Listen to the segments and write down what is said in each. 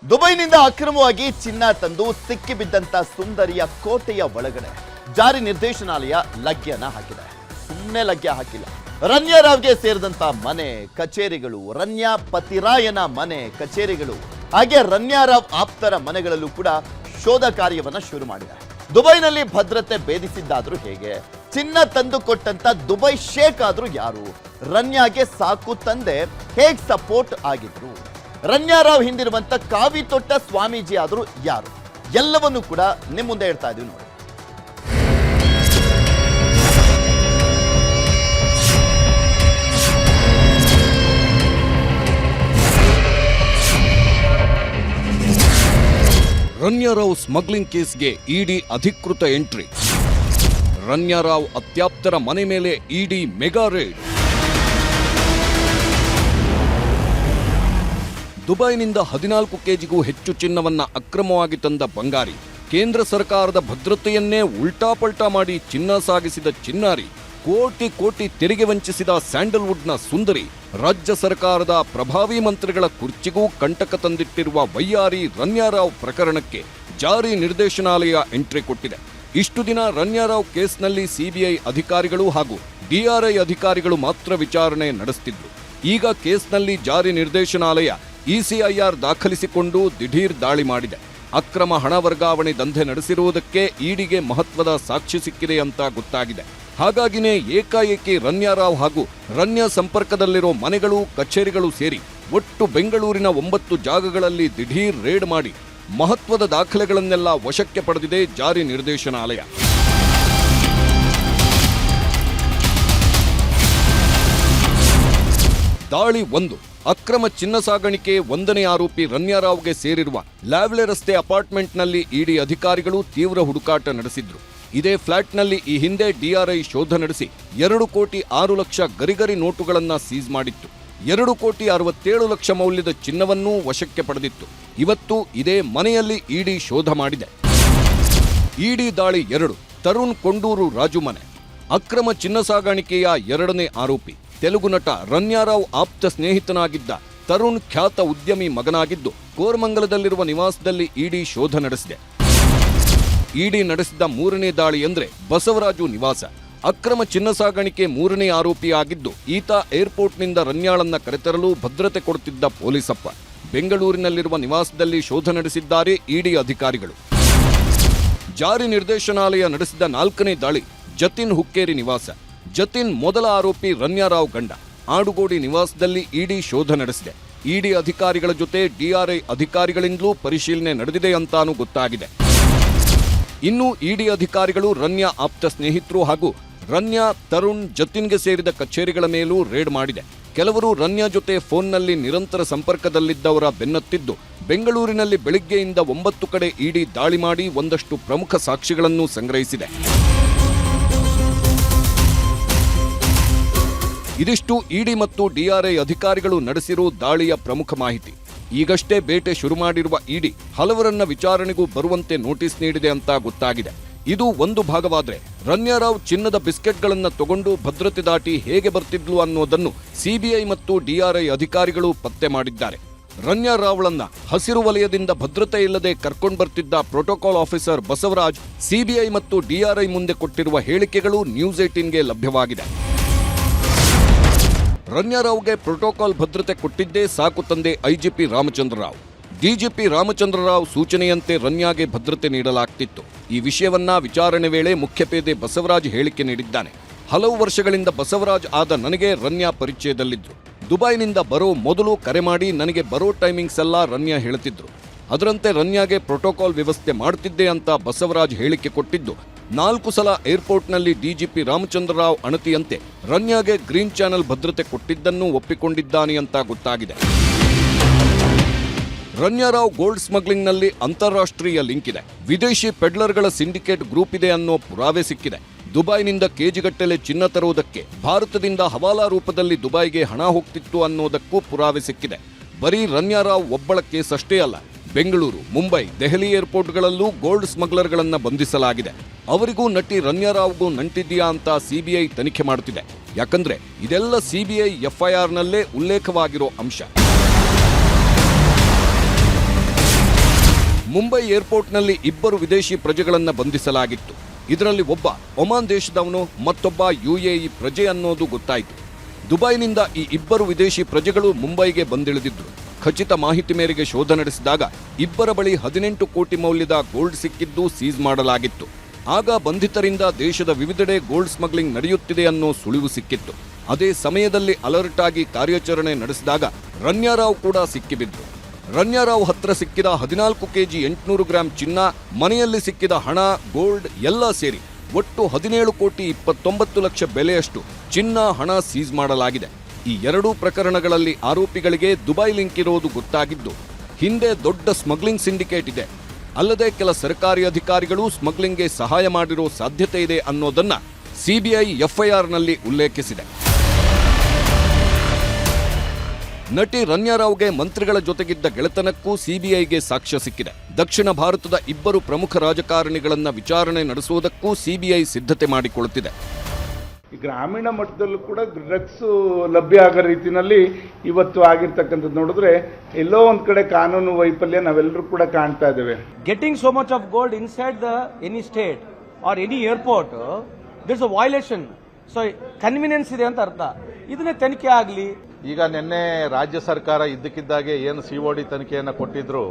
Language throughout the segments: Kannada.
ದುಬೈನಿಂದ ಅಕ್ರಮವಾಗಿ ಚಿನ್ನ ತಂದು ಸಿಕ್ಕಿಬಿದ್ದಂತ ಸುಂದರಿಯ ಕೋಟೆಯ ಒಳಗಡೆ ಜಾರಿ ನಿರ್ದೇಶನಾಲಯ ಲಗ್ಗೆಯನ್ನ ಹಾಕಿದೆ. ಸುಮ್ಮನೆ ಲಗ್ಗೆ ಹಾಕಿಲ್ಲ. ರನ್ಯಾ ರಾವ್ಗೆ ಸೇರಿದಂತ ಮನೆ ಕಚೇರಿಗಳು, ರನ್ಯಾ ಪತಿರಾಯನ ಮನೆ ಕಚೇರಿಗಳು, ಹಾಗೆ ರನ್ಯಾ ರಾವ್ ಆಪ್ತರ ಮನೆಗಳಲ್ಲೂ ಕೂಡ ಶೋಧ ಕಾರ್ಯವನ್ನ ಶುರು ಮಾಡಿದೆ. ದುಬೈನಲ್ಲಿ ಭದ್ರತೆ ಭೇದಿಸಿದ್ದಾದ್ರೂ ಹೇಗೆ? ಚಿನ್ನ ತಂದು ಕೊಟ್ಟಂತ ದುಬೈ ಶೇಖ್ ಆದ್ರೂ ಯಾರು? ರನ್ಯಾಗೆ ಸಾಕು ತಂದೆ ಹೇಗ್ ಸಪೋರ್ಟ್ ಆಗಿದ್ರು? ರನ್ಯಾ ರಾವ್ ಹಿಂದಿರುವಂತ ಕಾವಿ ತೊಟ್ಟ ಸ್ವಾಮೀಜಿ ಆದ್ರೂ ಯಾರು? ಎಲ್ಲವನ್ನೂ ಕೂಡ ನಿಮ್ಮ ಮುಂದೆ ಹೇಳ್ತಾ ಇದೀವಿ ನೋಡಿ. ರನ್ಯಾ ರಾವ್ ಸ್ಮಗ್ಲಿಂಗ್ ಕೇಸ್ಗೆ ಇಡಿ ಅಧಿಕೃತ ಎಂಟ್ರಿ. ರನ್ಯಾ ರಾವ್ ಅತ್ಯಾಪ್ತರ ಮನೆ ಮೇಲೆ ಇಡಿ ಮೆಗಾ ರೇಡ್. ದುಬೈನಿಂದ 14 ಕೆಜಿಗೂ ಹೆಚ್ಚು ಚಿನ್ನವನ್ನ ಅಕ್ರಮವಾಗಿ ತಂದ ಬಂಗಾರಿ, ಕೇಂದ್ರ ಸರ್ಕಾರದ ಭದ್ರತೆಯನ್ನೇ ಉಲ್ಟಾಪಲ್ಟಾ ಮಾಡಿ ಚಿನ್ನ ಸಾಗಿಸಿದ ಚಿನ್ನಾರಿ, ಕೋಟಿ ಕೋಟಿ ತೆರಿಗೆ ವಂಚಿಸಿದ ಸ್ಯಾಂಡಲ್ವುಡ್ನ ಸುಂದರಿ, ರಾಜ್ಯ ಸರ್ಕಾರದ ಪ್ರಭಾವಿ ಮಂತ್ರಿಗಳ ಕುರ್ಚಿಗೂ ಕಂಟಕ ತಂದಿಟ್ಟಿರುವ ವೈಯಾರಿ ರನ್ಯಾ ರಾವ್ ಪ್ರಕರಣಕ್ಕೆ ಜಾರಿ ನಿರ್ದೇಶನಾಲಯ ಎಂಟ್ರಿ ಕೊಟ್ಟಿದೆ. ಇಷ್ಟು ದಿನ ರನ್ಯಾ ರಾವ್ ಕೇಸ್ನಲ್ಲಿ ಸಿಬಿಐ ಅಧಿಕಾರಿಗಳು ಹಾಗೂ ಡಿಆರ್ಐ ಅಧಿಕಾರಿಗಳು ಮಾತ್ರ ವಿಚಾರಣೆ ನಡೆಸುತ್ತಿದ್ರು. ಈಗ ಕೇಸ್ನಲ್ಲಿ ಜಾರಿ ನಿರ್ದೇಶನಾಲಯ ಇಸಿಐಆರ್ ದಾಖಲಿಸಿಕೊಂಡು ದಿಢೀರ್ ದಾಳಿ ಮಾಡಿದೆ. ಅಕ್ರಮ ಹಣ ವರ್ಗಾವಣೆ ದಂಧೆ ನಡೆಸಿರುವುದಕ್ಕೆ ಇಡಿಗೆ ಮಹತ್ವದ ಸಾಕ್ಷಿ ಸಿಕ್ಕಿದೆ ಅಂತ ಗೊತ್ತಾಗಿದೆ. ಹಾಗಾಗಿನೇ ಏಕಾಏಕಿ ರನ್ಯಾ ರಾವ್ ಹಾಗೂ ರನ್ಯಾ ಸಂಪರ್ಕದಲ್ಲಿರೋ ಮನೆಗಳು ಕಚೇರಿಗಳು ಸೇರಿ ಒಟ್ಟು ಬೆಂಗಳೂರಿನ 9 ಜಾಗಗಳಲ್ಲಿ ದಿಢೀರ್ ರೇಡ್ ಮಾಡಿ ಮಹತ್ವದ ದಾಖಲೆಗಳನ್ನೆಲ್ಲ ವಶಕ್ಕೆ ಪಡೆದಿದೆ ಜಾರಿ ನಿರ್ದೇಶನಾಲಯ. ದಾಳಿ 1. ಅಕ್ರಮ ಚಿನ್ನ ಸಾಗಾಣಿಕೆ 1ನೇ ಆರೋಪಿ ರನ್ಯಾ ರಾವ್ಗೆ ಸೇರಿರುವ ಲ್ಯಾವ್ಲೆ ರಸ್ತೆ ಅಪಾರ್ಟ್ಮೆಂಟ್ನಲ್ಲಿ ಇಡಿ ಅಧಿಕಾರಿಗಳು ತೀವ್ರ ಹುಡುಕಾಟ ನಡೆಸಿದ್ರು. ಇದೇ ಫ್ಲಾಟ್ನಲ್ಲಿ ಈ ಹಿಂದೆ ಡಿಆರ್ಐ ಶೋಧ ನಡೆಸಿ 2 ಕೋಟಿ 6 ಲಕ್ಷ ಗರಿಗರಿ ನೋಟುಗಳನ್ನ ಸೀಸ್ ಮಾಡಿತ್ತು. 2 ಕೋಟಿ 67 ಲಕ್ಷ ಮೌಲ್ಯದ ಚಿನ್ನವನ್ನೂ ವಶಕ್ಕೆ ಪಡೆದಿತ್ತು. ಇವತ್ತು ಇದೇ ಮನೆಯಲ್ಲಿ ಇಡಿ ಶೋಧ ಮಾಡಿದೆ. ಇಡಿ ದಾಳಿ 2. ತರುಣ್ ಕೊಂಡೂರು ರಾಜು ಮನೆ. ಅಕ್ರಮ ಚಿನ್ನ ಸಾಗಾಣಿಕೆಯ 2ನೇ ಆರೋಪಿ ತೆಲುಗು ನಟ ರನ್ಯಾ ರಾವ್ ಆಪ್ತ ಸ್ನೇಹಿತನಾಗಿದ್ದ ತರುಣ್ ಖ್ಯಾತ ಉದ್ಯಮಿ ಮಗನಾಗಿದ್ದು ಕೋರಮಂಗಲದಲ್ಲಿರುವ ನಿವಾಸದಲ್ಲಿ ಇಡಿ ಶೋಧ ನಡೆಸಿದೆ. ಇಡಿ ನಡೆಸಿದ 3ನೇ ದಾಳಿ ಅಂದ್ರೆ ಬಸವರಾಜು ನಿವಾಸ. ಅಕ್ರಮ ಚಿನ್ನ ಸಾಗಾಣಿಕೆ 3ನೇ ಆರೋಪಿಯಾಗಿದ್ದು ಈತ ಏರ್ಪೋರ್ಟ್ನಿಂದ ರನ್ಯಾಳನ್ನ ಕರೆತರಲು ಭದ್ರತೆ ಕೊಡುತ್ತಿದ್ದ ಪೊಲೀಸಪ್ಪ. ಬೆಂಗಳೂರಿನಲ್ಲಿರುವ ನಿವಾಸದಲ್ಲಿ ಶೋಧ ನಡೆಸಿದ್ದಾರೆ ಇಡಿ ಅಧಿಕಾರಿಗಳು. ಜಾರಿ ನಿರ್ದೇಶನಾಲಯ ನಡೆಸಿದ 4ನೇ ದಾಳಿ ಜತಿನ್ ಹುಕ್ಕೇರಿ ನಿವಾಸ. ಜತಿನ್ ಮೊದಲ ಆರೋಪಿ ರನ್ಯಾ ರಾವ್ ಗಂಡ. ಆಡುಗೋಡಿ ನಿವಾಸದಲ್ಲಿ ಇಡಿ ಶೋಧ ನಡೆಸಿದೆ. ಇಡಿ ಅಧಿಕಾರಿಗಳ ಜೊತೆ ಡಿಆರ್ಐ ಅಧಿಕಾರಿಗಳಿಂದಲೂ ಪರಿಶೀಲನೆ ನಡೆದಿದೆ ಅಂತಾನೂ ಗೊತ್ತಾಗಿದೆ. ಇನ್ನು ಇಡಿ ಅಧಿಕಾರಿಗಳು ರನ್ಯಾ ಆಪ್ತ ಸ್ನೇಹಿತರು ಹಾಗೂ ರನ್ಯಾ, ತರುಣ್, ಜತಿನ್ಗೆ ಸೇರಿದ ಕಚೇರಿಗಳ ಮೇಲೂ ರೇಡ್ ಮಾಡಿದೆ. ಕೆಲವರು ರನ್ಯಾ ಜೊತೆ ಫೋನ್ನಲ್ಲಿ ನಿರಂತರ ಸಂಪರ್ಕದಲ್ಲಿದ್ದವರ ಬೆನ್ನತ್ತಿದ್ದು ಬೆಂಗಳೂರಿನಲ್ಲಿ ಬೆಳಿಗ್ಗೆಯಿಂದ 9 ಕಡೆ ಇಡಿ ದಾಳಿ ಮಾಡಿ ಒಂದಷ್ಟು ಪ್ರಮುಖ ಸಾಕ್ಷಿಗಳನ್ನು ಸಂಗ್ರಹಿಸಿದೆ. ಇದಿಷ್ಟು ಇಡಿ ಮತ್ತು ಡಿಆರ್ಐ ಅಧಿಕಾರಿಗಳು ನಡೆಸಿರೋ ದಾಳಿಯ ಪ್ರಮುಖ ಮಾಹಿತಿ. ಈಗಷ್ಟೇ ಬೇಟೆ ಶುರು ಮಾಡಿರುವ ಇಡಿ ಹಲವರನ್ನ ವಿಚಾರಣೆಗೂ ಬರುವಂತೆ ನೋಟಿಸ್ ನೀಡಿದೆ ಅಂತ ಗೊತ್ತಾಗಿದೆ. ಇದು ಒಂದು ಭಾಗವಾದ್ರೆ ರನ್ಯಾ ರಾವ್ ಚಿನ್ನದ ಬಿಸ್ಕೆಟ್ಗಳನ್ನ ತಗೊಂಡು ಭದ್ರತೆ ದಾಟಿ ಹೇಗೆ ಬರ್ತಿದ್ಲು ಅನ್ನೋದನ್ನು ಸಿಬಿಐ ಮತ್ತು ಡಿಆರ್ಐ ಅಧಿಕಾರಿಗಳು ಪತ್ತೆ ಮಾಡಿದ್ದಾರೆ. ರನ್ಯಾ ರಾವ್ಳನ್ನ ಹಸಿರು ವಲಯದಿಂದ ಭದ್ರತೆ ಇಲ್ಲದೆ ಕರ್ಕೊಂಡು ಬರ್ತಿದ್ದ ಪ್ರೋಟೋಕಾಲ್ ಆಫೀಸರ್ ಬಸವರಾಜ್ ಸಿಬಿಐ ಮತ್ತು ಡಿಆರ್ಐ ಮುಂದೆ ಕೊಟ್ಟಿರುವ ಹೇಳಿಕೆಗಳು ನ್ಯೂಸ್ 18ಗೆ ಲಭ್ಯವಾಗಿದೆ. ರನ್ಯಾ ರಾವ್ಗೆ ಪ್ರೋಟೋಕಾಲ್ ಭದ್ರತೆ ಕೊಟ್ಟಿದ್ದೇ ಸಾಕು ತಂದೆ ಐಜಿಪಿ ರಾಮಚಂದ್ರ ರಾವ್. ಡಿಜಿಪಿ ರಾಮಚಂದ್ರ ರಾವ್ ಸೂಚನೆಯಂತೆ ರನ್ಯಾಗೆ ಭದ್ರತೆ ನೀಡಲಾಗ್ತಿತ್ತು. ಈ ವಿಷಯವನ್ನ ವಿಚಾರಣೆ ವೇಳೆ ಮುಖ್ಯಪೇದೆ ಬಸವರಾಜ್ ಹೇಳಿಕೆ ನೀಡಿದ್ದಾನೆ. ಹಲವು ವರ್ಷಗಳಿಂದ ಬಸವರಾಜ್ ಆದ ನನಗೆ ರನ್ಯಾ ಪರಿಚಯದಲ್ಲಿದ್ರು. ದುಬೈನಿಂದ ಬರೋ ಮೊದಲು ಕರೆ ಮಾಡಿ ನನಗೆ ಬರೋ ಟೈಮಿಂಗ್ಸ್ ಎಲ್ಲ ರನ್ಯಾ ಹೇಳ್ತಿದ್ರು. ಅದರಂತೆ ರನ್ಯಾಗೆ ಪ್ರೋಟೋಕಾಲ್ ವ್ಯವಸ್ಥೆ ಮಾಡ್ತಿದ್ದೆ ಅಂತ ಬಸವರಾಜ್ ಹೇಳಿಕೆ ಕೊಟ್ಟಿದ್ದು 4 ಸಲ ಏರ್ಪೋರ್ಟ್ನಲ್ಲಿ ಡಿಜಿಪಿ ರಾಮಚಂದ್ರ ರಾವ್ ಅಣತಿಯಂತೆ ರನ್ಯಾಗೆ ಗ್ರೀನ್ ಚಾನೆಲ್ ಭದ್ರತೆ ಕೊಟ್ಟಿದ್ದನ್ನು ಒಪ್ಪಿಕೊಂಡಿದ್ದಾನೆ ಅಂತ ಗೊತ್ತಾಗಿದೆ. ರನ್ಯಾ ರಾವ್ ಗೋಲ್ಡ್ ಸ್ಮಗ್ಲಿಂಗ್ನಲ್ಲಿ ಅಂತಾರಾಷ್ಟ್ರೀಯ ಲಿಂಕ್ ಇದೆ. ವಿದೇಶಿ ಪೆಡ್ಲರ್ಗಳ ಸಿಂಡಿಕೇಟ್ ಗ್ರೂಪ್ ಇದೆ ಅನ್ನೋ ಪುರಾವೆ ಸಿಕ್ಕಿದೆ. ದುಬೈನಿಂದ ಕೆಜಿಗಟ್ಟಲೆ ಚಿನ್ನ ತರುವುದಕ್ಕೆ ಭಾರತದಿಂದ ಹವಾಲಾ ರೂಪದಲ್ಲಿ ದುಬೈಗೆ ಹಣ ಹೋಗ್ತಿತ್ತು ಅನ್ನೋದಕ್ಕೂ ಪುರಾವೆ ಸಿಕ್ಕಿದೆ. ಬರೀ ರನ್ಯಾ ರಾವ್ ಒಬ್ಬಳ ಕೇಸ್ ಅಷ್ಟೇ ಅಲ್ಲ, ಬೆಂಗಳೂರು, ಮುಂಬೈ, ದೆಹಲಿ ಏರ್ಪೋರ್ಟ್ಗಳಲ್ಲೂ ಗೋಲ್ಡ್ ಸ್ಮಗ್ಲರ್ಗಳನ್ನ ಬಂಧಿಸಲಾಗಿದೆ. ಅವರಿಗೂ ನಟಿ ರನ್ಯಾ ರಾವ್ಗೂ ನಂಟಿದೆಯಾ ಅಂತ ಸಿಬಿಐ ತನಿಖೆ ಮಾಡುತ್ತಿದೆ. ಯಾಕಂದ್ರೆ ಇದೆಲ್ಲ ಸಿಬಿಐ ಎಫ್ಐಆರ್ನಲ್ಲೇ ಉಲ್ಲೇಖವಾಗಿರೋ ಅಂಶ. ಮುಂಬೈ ಏರ್ಪೋರ್ಟ್ನಲ್ಲಿ ಇಬ್ಬರು ವಿದೇಶಿ ಪ್ರಜೆಗಳನ್ನ ಬಂಧಿಸಲಾಗಿತ್ತು. ಇದರಲ್ಲಿ ಒಬ್ಬ ಒಮಾನ್ ದೇಶದವನು, ಮತ್ತೊಬ್ಬ UAE ಪ್ರಜೆ ಅನ್ನೋದು ಗೊತ್ತಾಯಿತು. ದುಬೈನಿಂದ ಈ ಇಬ್ಬರು ವಿದೇಶಿ ಪ್ರಜೆಗಳು ಮುಂಬೈಗೆ ಬಂದಿಳಿದಿದ್ರು. ಖಚಿತ ಮಾಹಿತಿ ಮೇರೆಗೆ ಶೋಧ ನಡೆಸಿದಾಗ ಇಬ್ಬರ ಬಳಿ 18 ಕೋಟಿ ಮೌಲ್ಯದ ಗೋಲ್ಡ್ ಸಿಕ್ಕಿದ್ದು ಸೀಸ್ ಮಾಡಲಾಗಿತ್ತು. ಆಗ ಬಂಧಿತರಿಂದ ದೇಶದ ವಿವಿಧೆಡೆ ಗೋಲ್ಡ್ ಸ್ಮಗ್ಲಿಂಗ್ ನಡೆಯುತ್ತಿದೆ ಅನ್ನೋ ಸುಳಿವು ಸಿಕ್ಕಿತ್ತು. ಅದೇ ಸಮಯದಲ್ಲಿ ಅಲರ್ಟ್ ಆಗಿ ಕಾರ್ಯಾಚರಣೆ ನಡೆಸಿದಾಗ ರನ್ಯಾರಾವ್ ಕೂಡ ಸಿಕ್ಕಿಬಿದ್ರು. ರನ್ಯಾರಾವ್ ಹತ್ರ ಸಿಕ್ಕಿದ 14 ಕೆಜಿ 800 ಗ್ರಾಂ ಚಿನ್ನ, ಮನೆಯಲ್ಲಿ ಸಿಕ್ಕಿದ ಹಣ, ಗೋಲ್ಡ್ ಎಲ್ಲ ಸೇರಿ ಒಟ್ಟು 17 ಕೋಟಿ 29 ಲಕ್ಷ ಬೆಲೆಯಷ್ಟು ಚಿನ್ನ, ಹಣ ಸೀಸ್ ಮಾಡಲಾಗಿದೆ. ಈ ಎರಡೂ ಪ್ರಕರಣಗಳಲ್ಲಿ ಆರೋಪಿಗಳಿಗೆ ದುಬೈ ಲಿಂಕ್ ಇರೋದು ಗೊತ್ತಾಗಿದ್ದು, ಹಿಂದೆ ದೊಡ್ಡ ಸ್ಮಗ್ಲಿಂಗ್ ಸಿಂಡಿಕೇಟ್ ಇದೆ, ಅಲ್ಲದೆ ಕೆಲ ಸರ್ಕಾರಿ ಅಧಿಕಾರಿಗಳು ಸ್ಮಗ್ಲಿಂಗ್ಗೆ ಸಹಾಯ ಮಾಡಿರೋ ಸಾಧ್ಯತೆ ಇದೆ ಅನ್ನೋದನ್ನ ಸಿಬಿಐ ಎಫ್ಐಆರ್ನಲ್ಲಿ ಉಲ್ಲೇಖಿಸಿದೆ. ನಟಿ ರನ್ಯಾರಾವ್ಗೆ ಮಂತ್ರಿಗಳ ಜೊತೆಗಿದ್ದ ಗೆಳೆತನಕ್ಕೂ ಸಿಬಿಐಗೆ ಸಾಕ್ಷ್ಯ ಸಿಕ್ಕಿದೆ. ದಕ್ಷಿಣ ಭಾರತದ ಇಬ್ಬರು ಪ್ರಮುಖ ರಾಜಕಾರಣಿಗಳನ್ನ ವಿಚಾರಣೆ ನಡೆಸುವುದಕ್ಕೂ ಸಿಬಿಐ ಸಿದ್ಧತೆ ಮಾಡಿಕೊಳ್ಳುತ್ತಿದೆ. ಗ್ರಾಮೀಣ ಮಟ್ಟದಲ್ಲೂ ಕೂಡ ಡ್ರಗ್ಸ್ ಲಭ್ಯ ಆಗೋ ರೀತಿಯಲ್ಲಿ ಇವತ್ತು ಆಗಿರ್ತಕ್ಕಂಥದ್ದು ನೋಡಿದ್ರೆ ಎಲ್ಲೋ ಒಂದ್ ಕಡೆ ಕಾನೂನು ವೈಫಲ್ಯ ನಾವೆಲ್ಲರೂ ಕೂಡ ಕಾಣ್ತಾ ಇದ್ದೇವೆ. Getting so much of gold inside any state or any airport, there's a violation. So convenience ಇದೆ ಅಂತ ಅರ್ಥ. ಇದನ್ನೇ ತನಿಖೆ ಆಗಲಿ. ಈಗ ನಿನ್ನೆ ರಾಜ್ಯ ಸರ್ಕಾರ ಇದ್ದಕ್ಕಿದ್ದಾಗೆ ಏನು COD ತನಿಖೆಯನ್ನು ಕೊಟ್ಟಿದ್ರು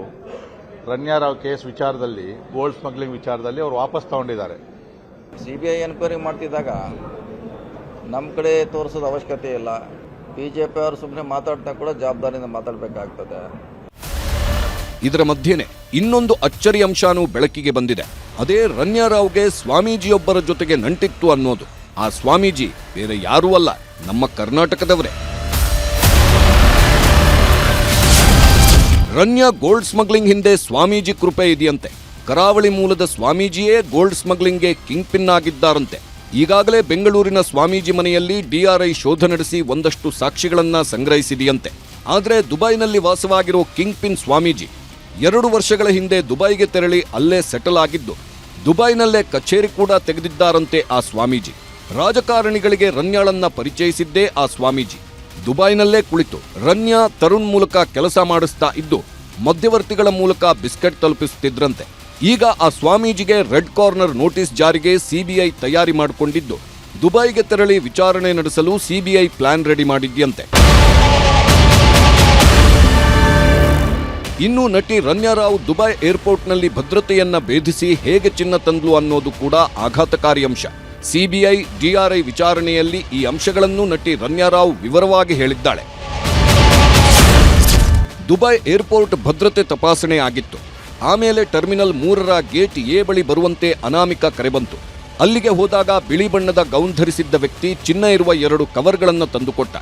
ರನ್ಯಾರಾವ್ ಕೇಸ್ ವಿಚಾರದಲ್ಲಿ, ಗೋಲ್ಡ್ ಸ್ಮಗ್ಲಿಂಗ್ ವಿಚಾರದಲ್ಲಿ ಅವರು ವಾಪಸ್ ತಗೊಂಡಿದ್ದಾರೆ. CBI ಎನ್ಕ್ವೈರಿ ಮಾಡ್ತಿದ್ದಾಗ ನಮ್ಮ ಕಡೆ ತೋರಿಸೋದು ಅವಶ್ಯಕತೆ ಇಲ್ಲ. BJP ಅವರು ಸುಮ್ಮನೆ ಮಾತಾಡ್ತಾ ಕೂಡ ಜವಾಬ್ದಾರಿಯಿಂದ ಮಾತಾಡಬೇಕಾಗ್ತದೆ. ಇದರ ಮಧ್ಯೆನೆ ಇನ್ನೊಂದು ಅಚ್ಚರಿ ಅಂಶನೂ ಬೆಳಕಿಗೆ ಬಂದಿದೆ. ಅದೇ ರನ್ಯಾರಾವ್ಗೆ ಸ್ವಾಮೀಜಿಯೊಬ್ಬರ ಜೊತೆಗೆ ನಂಟಿತ್ತು ಅನ್ನೋದು. ಆ ಸ್ವಾಮೀಜಿ ಬೇರೆ ಯಾರೂ ಅಲ್ಲ, ನಮ್ಮ ಕರ್ನಾಟಕದವರೇ. ರನ್ಯಾ ಗೋಲ್ಡ್ ಸ್ಮಗ್ಲಿಂಗ್ ಹಿಂದೆ ಸ್ವಾಮೀಜಿ ಕೃಪೆ ಇದೆಯಂತೆ. ಕರಾವಳಿ ಮೂಲದ ಸ್ವಾಮೀಜಿಯೇ ಗೋಲ್ಡ್ ಸ್ಮಗ್ಲಿಂಗ್ಗೆ ಕಿಂಗ್ ಪಿನ್ ಆಗಿದ್ದಾರಂತೆ. ಈಗಾಗಲೇ ಬೆಂಗಳೂರಿನ ಸ್ವಾಮೀಜಿ ಮನೆಯಲ್ಲಿ DRI ಶೋಧ ನಡೆಸಿ ಒಂದಷ್ಟು ಸಾಕ್ಷಿಗಳನ್ನ ಸಂಗ್ರಹಿಸಿದೆಯಂತೆ. ಆದರೆ ದುಬೈನಲ್ಲಿ ವಾಸವಾಗಿರೋ ಕಿಂಗ್ ಪಿನ್ ಸ್ವಾಮೀಜಿ 2 ವರ್ಷಗಳ ಹಿಂದೆ ದುಬೈಗೆ ತೆರಳಿ ಅಲ್ಲೇ ಸೆಟಲ್ ಆಗಿದ್ದು, ದುಬೈನಲ್ಲೇ ಕಚೇರಿ ಕೂಡ ತೆಗೆದಿದ್ದಾರಂತೆ ಆ ಸ್ವಾಮೀಜಿ. ರಾಜಕಾರಣಿಗಳಿಗೆ ರನ್ಯಾಳನ್ನ ಪರಿಚಯಿಸಿದ್ದೇ ಆ ಸ್ವಾಮೀಜಿ. ದುಬೈನಲ್ಲೇ ಕುಳಿತು ರನ್ಯಾ ತರುಣ್ ಮೂಲಕ ಕೆಲಸ ಮಾಡಿಸ್ತಾ ಇದ್ದು, ಮಧ್ಯವರ್ತಿಗಳ ಮೂಲಕ ಬಿಸ್ಕೆಟ್ ತಲುಪಿಸುತ್ತಿದ್ರಂತೆ. ಈಗ ಆ ಸ್ವಾಮೀಜಿಗೆ ರೆಡ್ ಕಾರ್ನರ್ ನೋಟಿಸ್ ಜಾರಿಗೆ ಸಿಬಿಐ ತಯಾರಿ ಮಾಡಿಕೊಂಡಿದ್ದು, ದುಬೈಗೆ ತೆರಳಿ ವಿಚಾರಣೆ ನಡೆಸಲು ಸಿಬಿಐ ಪ್ಲಾನ್ ರೆಡಿ ಮಾಡಿದ್ಯಂತೆ. ಇನ್ನು ನಟಿ ರನ್ಯಾರಾವ್ ದುಬೈ ಏರ್ಪೋರ್ಟ್ನಲ್ಲಿ ಭದ್ರತೆಯನ್ನ ಭೇದಿಸಿ ಹೇಗೆ ಚಿನ್ನ ತಂದ್ಲು ಅನ್ನೋದು ಕೂಡ ಆಘಾತಕಾರಿ ಅಂಶ. ಸಿಬಿಐ DRI ವಿಚಾರಣೆಯಲ್ಲಿ ಈ ಅಂಶಗಳನ್ನು ನಟಿ ರನ್ಯಾರಾವ್ ವಿವರವಾಗಿ ಹೇಳಿದ್ದಾಳೆ. ದುಬೈ ಏರ್ಪೋರ್ಟ್ ಭದ್ರತೆ ತಪಾಸಣೆ ಆಗಿತ್ತು. ಆಮೇಲೆ ಟರ್ಮಿನಲ್ 3ರ ಗೇಟ್ A ಬಳಿ ಬರುವಂತೆ ಅನಾಮಿಕ ಕರೆ ಬಂತು. ಅಲ್ಲಿಗೆ ಹೋದಾಗ ಬಿಳಿ ಬಣ್ಣದ ಗೌನ್ ಧರಿಸಿದ್ದ ವ್ಯಕ್ತಿ ಚಿನ್ನ ಇರುವ 2 ಕವರ್ಗಳನ್ನು ತಂದುಕೊಟ್ಟ.